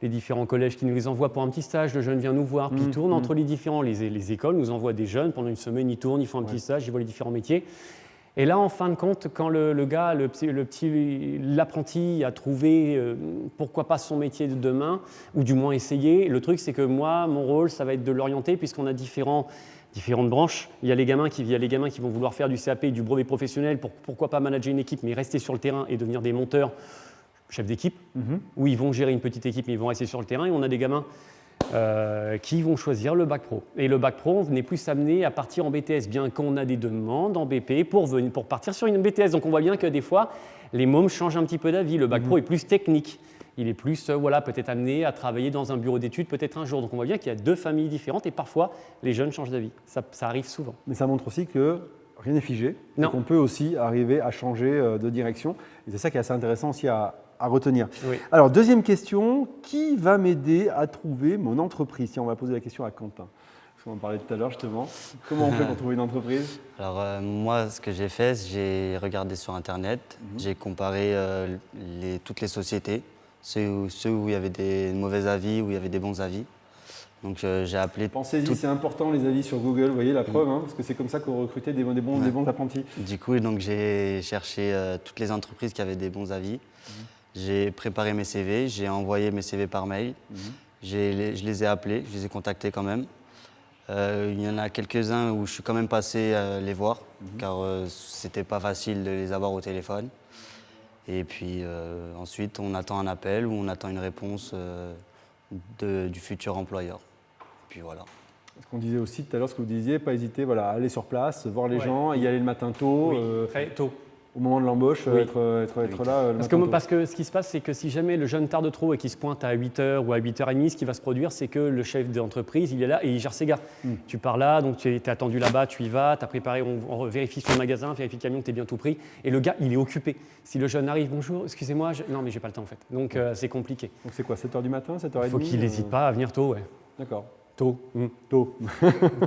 les différents collèges qui nous les envoient pour un petit stage, le jeune vient nous voir, puis il tourne entre les différents, les écoles nous envoient des jeunes pendant une semaine, ils tournent, ils font un petit stage, ils voient les différents métiers. Et là, en fin de compte, quand le gars, l'apprenti a trouvé pourquoi pas son métier de demain, ou du moins essayer, le truc c'est que moi, mon rôle, ça va être de l'orienter puisqu'on a différentes branches. Il y a les gamins qui vont vouloir faire du CAP, du brevet professionnel, pourquoi pas manager une équipe, mais rester sur le terrain et devenir des monteurs, chefs d'équipe, où ils vont gérer une petite équipe, mais ils vont rester sur le terrain. Et on a des gamins qui vont choisir le bac pro. Et le bac pro, on n'est plus amené à partir en BTS, bien qu'on a des demandes en BP pour partir sur une BTS. Donc on voit bien que des fois, les mômes changent un petit peu d'avis. Le bac pro est plus technique. Il est plus, peut-être amené à travailler dans un bureau d'études peut-être un jour. Donc on voit bien qu'il y a deux familles différentes et parfois, les jeunes changent d'avis. Ça arrive souvent. Mais ça montre aussi que rien n'est figé. Non. Qu'on peut aussi arriver à changer de direction. Et c'est ça qui est assez intéressant aussi à retenir. Oui. Alors, deuxième question, qui va m'aider à trouver mon entreprise? Tiens, on va poser la question à Quentin. Parce qu'on en parlait tout à l'heure justement. Comment on fait pour trouver une entreprise? Alors moi, ce que j'ai fait, j'ai regardé sur Internet, j'ai comparé toutes les sociétés, ceux où il y avait des mauvais avis, où il y avait des bons avis. Donc j'ai appelé... Pensez-y, c'est important les avis sur Google, vous voyez la preuve, parce que c'est comme ça qu'on recrutait des bons apprentis. Du coup, donc, j'ai cherché toutes les entreprises qui avaient des bons avis. J'ai préparé mes CV, j'ai envoyé mes CV par mail. Je les ai appelés, je les ai contactés quand même. Il y en a quelques-uns où je suis quand même passé les voir, car c'était pas facile de les avoir au téléphone. Et puis ensuite, on attend un appel ou on attend une réponse du futur employeur. Et puis voilà. Ce qu'on disait aussi tout à l'heure, ce que vous disiez, pas hésiter à aller sur place, voir les gens, y aller le matin tôt. Très tôt. Au moment de l'embauche, être là le matin tôt. Parce que ce qui se passe, c'est que si jamais le jeune tarde trop et qu'il se pointe à 8h ou à 8h30, ce qui va se produire, c'est que le chef d'entreprise, il est là et il gère ses gars. Tu pars là, donc tu es attendu là-bas, tu y vas, tu as préparé, on vérifie son magasin, vérifie le camion, que tu es bien tout pris. Et le gars, il est occupé. Si le jeune arrive, bonjour, excusez-moi, non mais j'ai pas le temps en fait. Donc c'est compliqué. Donc c'est quoi, 7h du matin, 7h30? Il faut qu'il n'hésite pas à venir tôt, ouais. D'accord. Tôt. Tôt.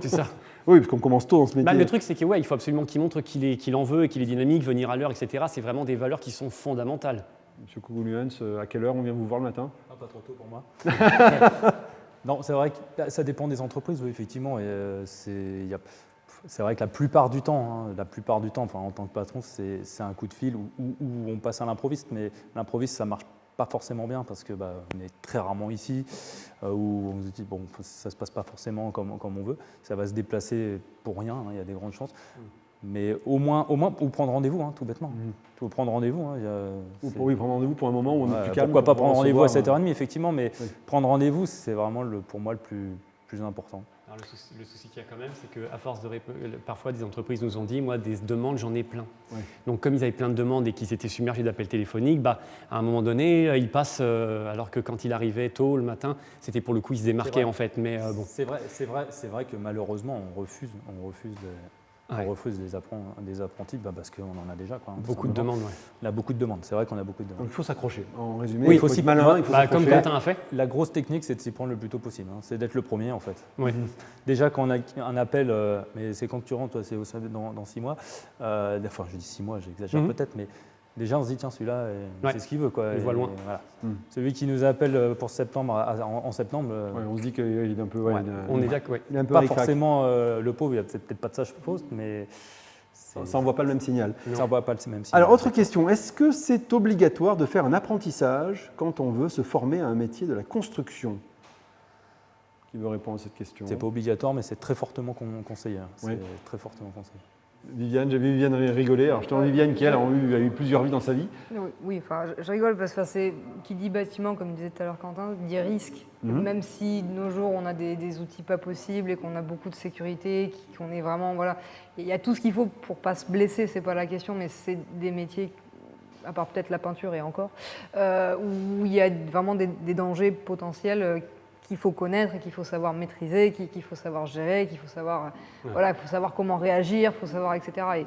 C'est ça. Oui, parce qu'on commence tôt dans ce métier. Le truc, c'est qu'il faut absolument qu'il montre qu'il en veut et qu'il est dynamique, venir à l'heure, etc. C'est vraiment des valeurs qui sont fondamentales. Monsieur Kougoulians, à quelle heure on vient vous voir le matin? Pas trop tôt pour moi. Non, c'est vrai que ça dépend des entreprises, oui, effectivement. Et, c'est vrai que la plupart du temps, enfin, en tant que patron, c'est un coup de fil où on passe à l'improviste. Mais l'improviste, ça marche pas forcément bien parce que on est très rarement ici, où on se dit bon, ça se passe pas forcément comme on veut. Ça va se déplacer pour rien, il y a des grandes chances. Mais au moins, ou prendre rendez-vous, tout bêtement. Il faut prendre rendez-vous. Oui, prendre rendez-vous pour un moment où on est plus calme. Pourquoi pas prendre rendez-vous à 7h30, effectivement, mais prendre rendez-vous, c'est vraiment pour moi le plus important. Alors, le souci qu'il y a quand même, c'est qu'à force parfois des entreprises nous ont dit, moi, des demandes, j'en ai plein. Ouais. Donc, comme ils avaient plein de demandes et qu'ils étaient submergés d'appels téléphoniques, à un moment donné, ils passent, alors que quand il arrivait tôt le matin, c'était pour le coup, ils se démarquaient en fait. Mais bon. C'est vrai que malheureusement, on refuse des apprentis parce qu'on en a déjà. Beaucoup de demandes, On a beaucoup de demandes, c'est vrai qu'on a beaucoup de demandes. Donc il faut s'accrocher. En résumé, oui, il faut être malin, il faut s'accrocher. Comme Quentin a fait. La grosse technique, c'est de s'y prendre le plus tôt possible. C'est d'être le premier, en fait. Oui. Déjà, quand on a un appel, mais c'est quand tu rentres, toi, c'est dans 6 mois. Enfin, je dis 6 mois, j'exagère peut-être, mais déjà, on se dit, tiens, celui-là, c'est ce qu'il veut. Il voit loin. Voilà. Celui qui nous appelle pour septembre, en septembre. On se dit qu'il est un peu. On est d'accord, il est un peu pas forcément le pauvre, il n'a peut-être pas de sage poste, mais. Ça n'envoie pas le même signal. Ça n'envoie pas le même signal. Alors, autre question, est-ce que c'est obligatoire de faire un apprentissage quand on veut se former à un métier de la construction? Qui veut répondre à cette question? C'est pas obligatoire, mais c'est très fortement conseillé. C'est très fortement conseillé. Viviane, j'ai vu Viviane rigoler. Alors, je te demande Viviane qui, elle, a eu plusieurs vies dans sa vie. Oui, enfin, je rigole parce que qui dit bâtiment, comme disait tout à l'heure Quentin, dit risque. Même si de nos jours, on a des outils pas possibles et qu'on a beaucoup de sécurité, qu'on est vraiment, voilà, il y a tout ce qu'il faut pour pas se blesser, c'est pas la question, mais c'est des métiers, à part peut-être la peinture et encore, où il y a vraiment des dangers potentiels qu'il faut connaître, qu'il faut savoir maîtriser, qu'il faut savoir gérer, qu'il faut savoir, il faut savoir comment réagir, il faut savoir, etc. Et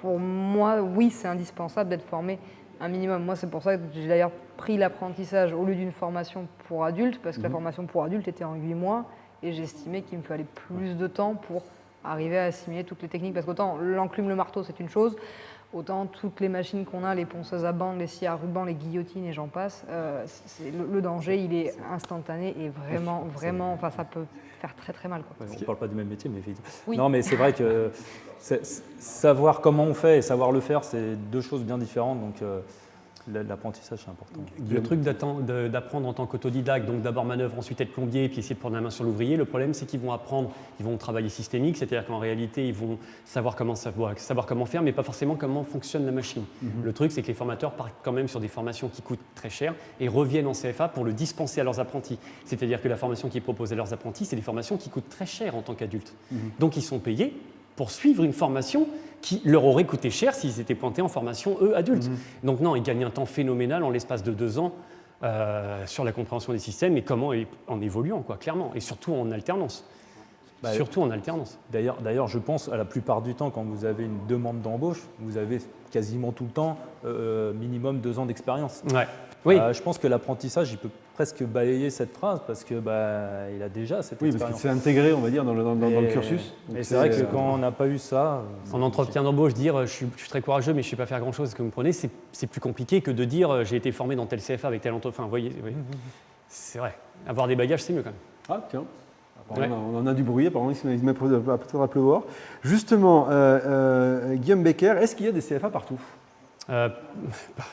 pour moi, oui, c'est indispensable d'être formé un minimum. Moi, c'est pour ça que j'ai d'ailleurs pris l'apprentissage au lieu d'une formation pour adultes, parce que la formation pour adultes était en 8 mois, et j'estimais qu'il me fallait plus de temps pour arriver à assimiler toutes les techniques, parce qu'autant l'enclume, le marteau, c'est une chose, autant toutes les machines qu'on a, les ponceuses à bandes, les scies à ruban, les guillotines et j'en passe, le danger, il est instantané et vraiment, enfin, ça peut faire très très mal. On ne parle pas du même métier, mais effectivement. Oui. Non, mais c'est vrai que savoir comment on fait et savoir le faire, c'est deux choses bien différentes. Donc, l'apprentissage, c'est important. Le truc d'apprendre en tant qu'autodidacte, donc d'abord manœuvre, ensuite être plombier, puis essayer de prendre la main sur l'ouvrier, le problème c'est qu'ils vont apprendre, ils vont travailler systémique, c'est-à-dire qu'en réalité ils vont savoir comment faire, mais pas forcément comment fonctionne la machine. Le truc c'est que les formateurs partent quand même sur des formations qui coûtent très cher et reviennent en CFA pour le dispenser à leurs apprentis. C'est-à-dire que la formation qu'ils proposent à leurs apprentis, c'est des formations qui coûtent très cher en tant qu'adultes. Donc ils sont payés pour suivre une formation qui leur aurait coûté cher s'ils étaient pointés en formation, eux, adultes. Donc non, ils gagnent un temps phénoménal en l'espace de 2 ans sur la compréhension des systèmes et comment en évoluant, clairement, et surtout en alternance. D'ailleurs, je pense, à la plupart du temps, quand vous avez une demande d'embauche, vous avez quasiment tout le temps minimum 2 ans d'expérience. Ouais. Oui. Je pense que l'apprentissage, il peut presque balayer cette phrase parce que il a déjà cette expérience. Oui, parce que c'est intégré, on va dire, dans le cursus. Et c'est vrai que quand on n'a pas eu ça... En entretien d'embauche, dire je suis très courageux mais je ne sais pas faire grand-chose, ce que vous me prenez, c'est plus compliqué que de dire j'ai été formé dans tel CFA avec tel entreprise. Enfin, vous voyez, c'est vrai. Avoir des bagages, c'est mieux quand même. Ah, tiens. On en a du bruit, apparemment, il se met à pleuvoir. Justement, Guillaume Becker, est-ce qu'il y a des CFA partout?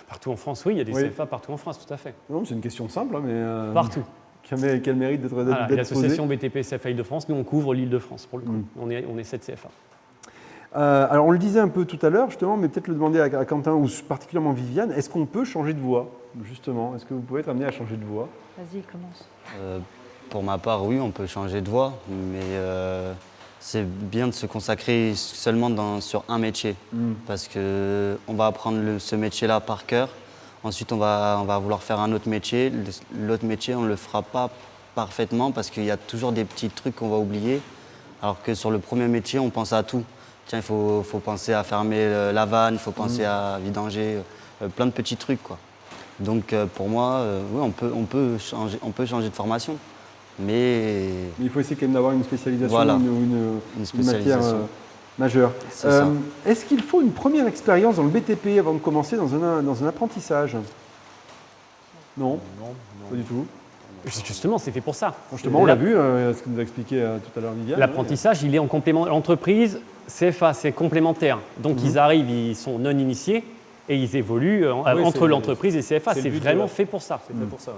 Partout en France, oui, il y a des CFA partout en France, tout à fait. Non, c'est une question simple, mais partout. Quel mérite d'être posé. L'association BTP CFA Île-de-France, nous on couvre l'Île-de-France pour le coup. On est 7 CFA. Alors on le disait un peu tout à l'heure justement, mais peut-être le demander à Quentin ou particulièrement Viviane, est-ce qu'on peut changer de voix justement? Est-ce que vous pouvez être amené à changer de voix? Vas-y, commence. Pour ma part, oui, on peut changer de voie, mais c'est bien de se consacrer seulement sur un métier, parce qu'on va apprendre ce métier-là par cœur. Ensuite, on va vouloir faire un autre métier. L'autre métier, on ne le fera pas parfaitement parce qu'il y a toujours des petits trucs qu'on va oublier, alors que sur le premier métier, on pense à tout. Tiens, il faut penser à fermer la vanne, il faut penser à vidanger, plein de petits trucs, quoi. Donc pour moi, oui, on peut changer de formation. Mais il faut essayer quand même d'avoir une spécialisation, voilà, une matière majeure. Est-ce qu'il faut une première expérience dans le BTP avant de commencer dans un apprentissage? Non, pas du tout. Justement, c'est fait pour ça. Justement, on l'a vu, ce que nous a expliqué tout à l'heure Viviane. L'apprentissage, il est en complément. L'entreprise, CFA, c'est complémentaire. Donc, ils arrivent, ils sont non initiés et ils évoluent entre l'entreprise et CFA. C'est vraiment fait pour ça. C'est fait pour ça.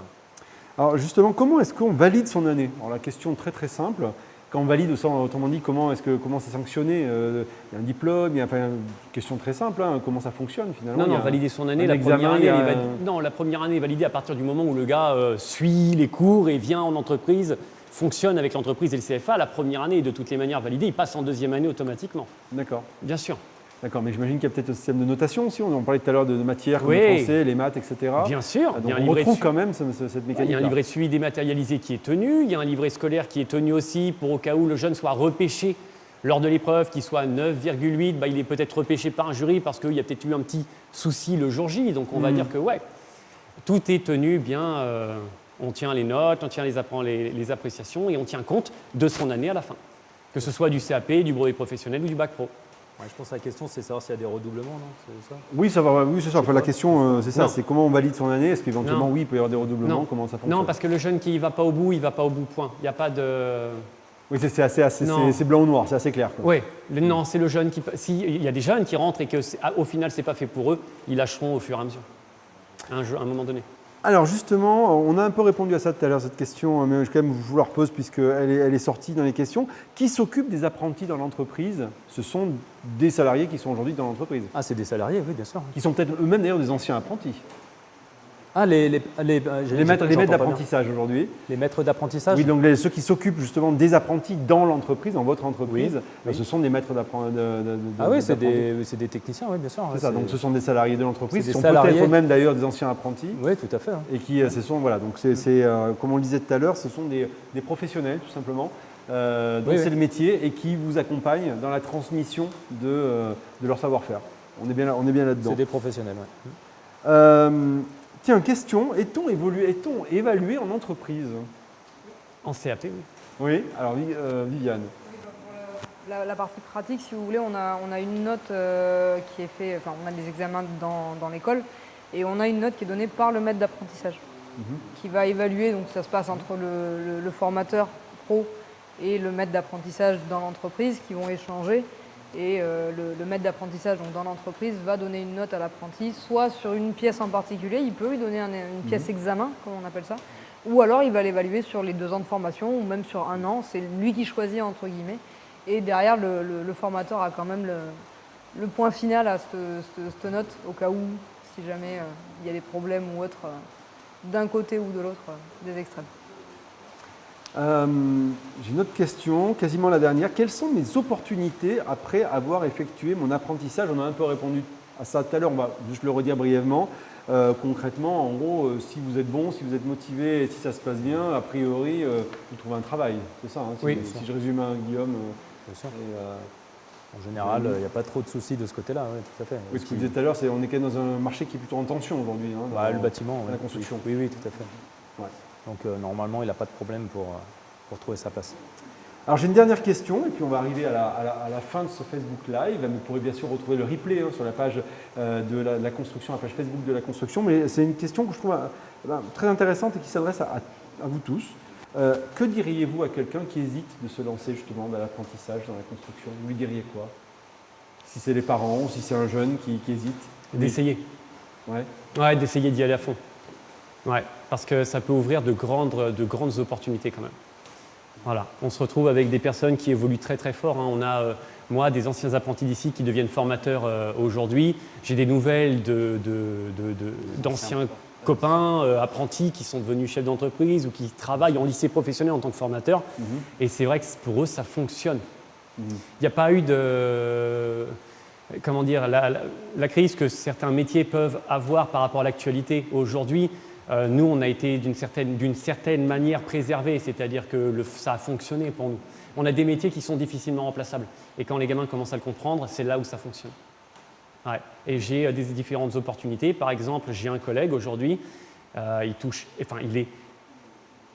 Alors justement, comment est-ce qu'on valide son année? Alors la question très très simple. Quand on valide, autrement dit, comment c'est sanctionné? Il y a un diplôme, il y a une question très simple, hein, comment ça fonctionne finalement? Non, valider son année, un la examen, première année, la première année est validée à partir du moment où le gars suit les cours et vient en entreprise, fonctionne avec l'entreprise et le CFA. La première année est de toutes les manières validée, il passe en deuxième année automatiquement. D'accord. Bien sûr. D'accord, mais j'imagine qu'il y a peut-être un système de notation aussi. On parlait tout à l'heure de matières comme Oui. le français, les maths, etc. Bien sûr. Donc on retrouve quand même cette mécanique. Il y a un livret de suivi dématérialisé qui est tenu, il y a un livret scolaire qui est tenu aussi pour au cas où le jeune soit repêché lors de l'épreuve, qu'il soit 9,8, il est peut-être repêché par un jury parce qu'il y a peut-être eu un petit souci le jour J. Donc on va dire que tout est tenu bien. On tient les notes, on tient les appréciations et on tient compte de son année à la fin. Que ce soit du CAP, du brevet professionnel ou du bac pro. Ouais, je pense que la question, c'est savoir s'il y a des redoublements, non? C'est ça? Oui, c'est ça. Enfin, la question, c'est ça. C'est comment on valide son année? Est-ce qu'éventuellement, oui, il peut y avoir des redoublements? Comment ça fonctionne? Non, parce que le jeune qui ne va pas au bout, il ne va pas au bout, point. Il n'y a pas de... Oui, c'est blanc ou noir, c'est assez clair. Oui, non, c'est le jeune qui... Il y a des jeunes qui rentrent et qu'au final, ce n'est pas fait pour eux, ils lâcheront au fur et à mesure, à un moment donné. Alors justement, on a un peu répondu à ça tout à l'heure, cette question, mais je vais quand même vous la repose puisqu'elle est sortie dans les questions. Qui s'occupe des apprentis dans l'entreprise? Ce sont des salariés qui sont aujourd'hui dans l'entreprise. Ah, c'est des salariés, oui, bien sûr. Qui sont peut-être eux-mêmes d'ailleurs des anciens apprentis. Ah, les maîtres d'apprentissage aujourd'hui. Les maîtres d'apprentissage? Oui, donc ceux qui s'occupent justement des apprentis dans l'entreprise, dans votre entreprise, ce sont des maîtres d'apprentissage. Ah oui, c'est des techniciens, oui, bien sûr. C'est ça, donc ce sont des salariés de l'entreprise, qui sont salariés. peut-être eux-mêmes d'ailleurs des anciens apprentis. Oui, tout à fait. Hein. Et qui, ce sont, voilà, donc comme on le disait tout à l'heure, ce sont des professionnels tout simplement, dont c'est le métier et qui vous accompagnent dans la transmission de leur savoir-faire. On est bien là-dedans. C'est des professionnels, oui. Tiens, question, est-on évalué en entreprise? En CAP, oui. Oui, alors Viviane. La partie pratique, si vous voulez, on a une note qui est faite, enfin on a des examens dans l'école, et on a une note qui est donnée par le maître d'apprentissage, qui va évaluer, donc ça se passe entre le formateur pro et le maître d'apprentissage dans l'entreprise qui vont échanger. Et le maître d'apprentissage dans l'entreprise va donner une note à l'apprenti, soit sur une pièce en particulier, il peut lui donner une pièce examen, comme on appelle ça, ou alors il va l'évaluer sur les 2 ans de formation, ou même sur 1 an, c'est lui qui choisit entre guillemets. Et derrière, le formateur a quand même le point final à cette note, au cas où, si jamais il y a des problèmes ou autre, d'un côté ou de l'autre, des extrêmes. J'ai une autre question, quasiment la dernière. Quelles sont mes opportunités après avoir effectué mon apprentissage? On a un peu répondu à ça tout à l'heure, on va juste le redire brièvement. Concrètement, en gros, si vous êtes bon, si vous êtes motivé et si ça se passe bien, a priori, vous trouvez un travail. C'est ça, hein, si je résume à Guillaume. Bien sûr. En général, il n'y a pas trop de soucis de ce côté-là, oui, tout à fait. Oui, ce que vous disiez tout à l'heure, on est quand même dans un marché qui est plutôt en tension aujourd'hui. Hein, le bâtiment, la construction. Oui, tout à fait. Ouais. Donc normalement, il n'a pas de problème pour trouver sa place. Alors j'ai une dernière question et puis on va arriver à la fin de ce Facebook Live. Vous pourrez bien sûr retrouver le replay sur la page de la construction, la page Facebook de la construction. Mais c'est une question que je trouve très intéressante et qui s'adresse à vous tous. Que diriez-vous à quelqu'un qui hésite de se lancer justement dans l'apprentissage, dans la construction? Vous lui diriez quoi? Si c'est les parents ou si c'est un jeune qui hésite? D'essayer. Ouais, d'essayer d'y aller à fond. Ouais, parce que ça peut ouvrir de grandes opportunités quand même. Voilà, on se retrouve avec des personnes qui évoluent très très fort. Hein. On a, moi, des anciens apprentis d'ici qui deviennent formateurs aujourd'hui. J'ai des nouvelles d'anciens copains, apprentis qui sont devenus chefs d'entreprise ou qui travaillent en lycée professionnel en tant que formateurs. Et c'est vrai que pour eux, ça fonctionne. Il n'y a pas eu de... Comment dire, la crise que certains métiers peuvent avoir par rapport à l'actualité aujourd'hui. Nous, on a été d'une certaine manière préservés, c'est-à-dire que ça a fonctionné pour nous. On a des métiers qui sont difficilement remplaçables. Et quand les gamins commencent à le comprendre, c'est là où ça fonctionne. Ouais. Et j'ai des différentes opportunités. Par exemple, j'ai un collègue aujourd'hui, il est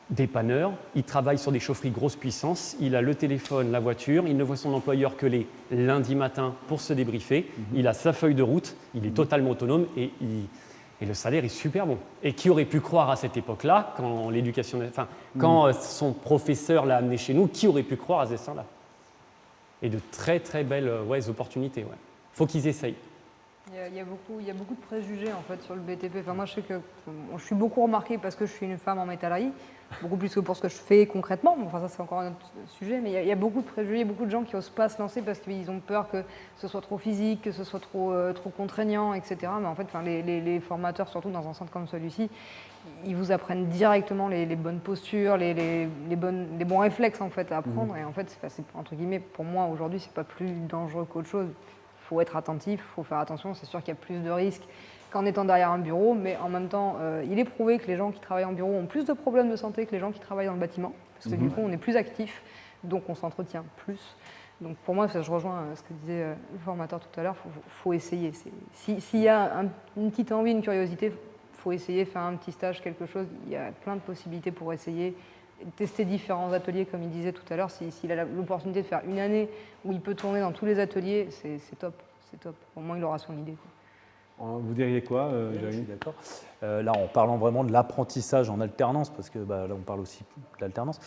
dépanneur, il travaille sur des chaufferies grosse puissance, il a le téléphone, la voiture, il ne voit son employeur que les lundis matins pour se débriefer, il a sa feuille de route, il est totalement autonome et Et le salaire est super bon. Et qui aurait pu croire à cette époque-là, quand l'éducation, enfin, quand son professeur l'a amené chez nous, qui aurait pu croire à ce destin-là? Et de très très belles opportunités. Ouais. Faut qu'ils essayent. Il y a beaucoup de préjugés en fait sur le BTP. Enfin, moi, je sais que je suis beaucoup remarquée parce que je suis une femme en métallerie, beaucoup plus que pour ce que je fais concrètement. Enfin, ça, c'est encore un autre sujet, mais il y a beaucoup de préjugés, il y a beaucoup de gens qui n'osent pas se lancer parce qu'ils ont peur que ce soit trop physique, que ce soit trop contraignant, etc. Mais en fait, les formateurs, surtout dans un centre comme celui-ci, ils vous apprennent directement les bonnes postures, les bons réflexes en fait à apprendre. Et en fait, c'est entre guillemets, pour moi aujourd'hui, c'est pas plus dangereux qu'autre chose. Il faut être attentif, il faut faire attention. C'est sûr qu'il y a plus de risques qu'en étant derrière un bureau, mais en même temps, il est prouvé que les gens qui travaillent en bureau ont plus de problèmes de santé que les gens qui travaillent dans le bâtiment, parce que du coup, on est plus actif, donc on s'entretient plus. Donc pour moi, je rejoins ce que disait le formateur tout à l'heure, faut essayer. S'il y a une petite envie, une curiosité, il faut essayer, faire un petit stage, quelque chose. Il y a plein de possibilités pour essayer. Tester différents ateliers, comme il disait tout à l'heure. S'il a l'opportunité de faire une année où il peut tourner dans tous les ateliers, c'est top. C'est top. Au moins, il aura son idée. Vous diriez quoi, Je Jérémy? suis d'accord. Là, en parlant vraiment de l'apprentissage en alternance, parce que là, on parle aussi de l'alternance,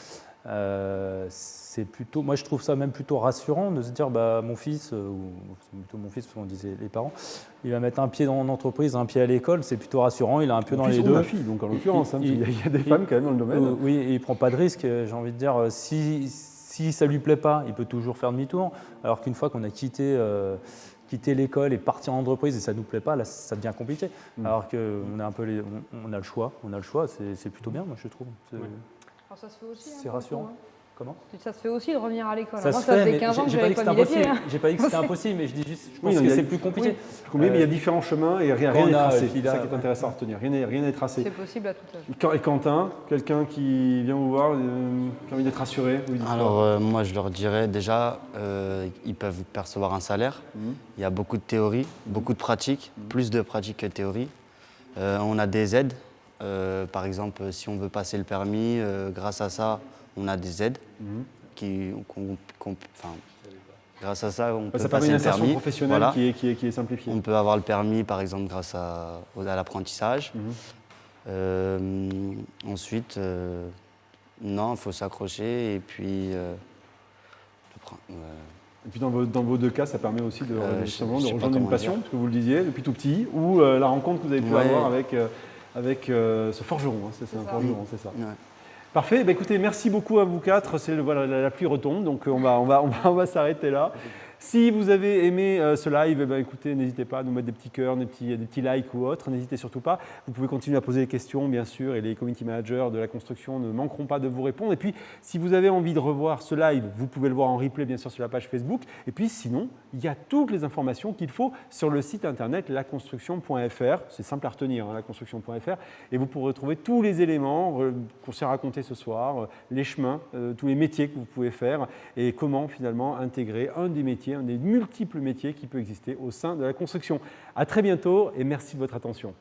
c'est plutôt, moi, je trouve ça même plutôt rassurant de se dire, mon fils, ou c'est plutôt mon fils, parce qu'on disait les parents, il va mettre un pied dans l'entreprise, un pied à l'école, c'est plutôt rassurant, il a un pied dans les deux. Ma fille, donc en l'occurrence, il y a des femmes quand même dans le domaine. Oui, et il ne prend pas de risque, j'ai envie de dire, si ça ne lui plaît pas, il peut toujours faire demi-tour, alors qu'une fois qu'on a quitté l'école et partir en entreprise et ça ne nous plaît pas, là, ça devient compliqué. Alors qu'on a un peu on a le choix, c'est plutôt bien, moi, je trouve. Alors ça se fait aussi. C'est rassurant. Comment? Ça se fait aussi de revenir à l'école. Ça Moi, se ça fait, faisait mais 15 ans que j'ai j'avais pas mis les pieds. J'ai pas dit que c'était impossible, mais je dis juste, je pense que c'est plus compliqué. Mais il y a différents chemins et rien n'est tracé. C'est ça qui est intéressant à retenir. Rien n'est tracé. C'est possible à tout âge. Et Quentin, quelqu'un qui vient vous voir, qui a envie d'être rassuré? Alors moi je leur dirais déjà, ils peuvent percevoir un salaire. Il y a beaucoup de théorie, beaucoup de pratique, plus de pratique que de théorie. On a des aides. Par exemple, si on veut passer le permis, grâce à ça, on a des aides. Grâce à ça, on peut ça passer permet une le insertion permis. professionnelle Voilà. qui est simplifiée. On peut avoir le permis, par exemple, grâce à l'apprentissage. Ensuite, non, il faut s'accrocher et puis... Et puis dans vos deux cas, ça permet aussi de rejoindre une passion, parce que vous le disiez, depuis tout petit, ou la rencontre que vous avez pu avoir avec ce forgeron. C'est un forgeron, c'est ça. Ouais. Parfait. Écoutez, merci beaucoup à vous quatre. La pluie retombe, donc on va s'arrêter là. Si vous avez aimé ce live, écoutez, n'hésitez pas à nous mettre des petits cœurs, des petits likes ou autres. N'hésitez surtout pas. Vous pouvez continuer à poser des questions, bien sûr, et les community managers de la construction ne manqueront pas de vous répondre. Et puis, si vous avez envie de revoir ce live, vous pouvez le voir en replay, bien sûr, sur la page Facebook. Et puis, sinon, il y a toutes les informations qu'il faut sur le site internet laconstruction.fr. C'est simple à retenir, laconstruction.fr. Et vous pourrez retrouver tous les éléments qu'on s'est racontés ce soir, les chemins, tous les métiers que vous pouvez faire et comment, finalement, intégrer un des multiples métiers qui peut exister au sein de la construction. À très bientôt et merci de votre attention.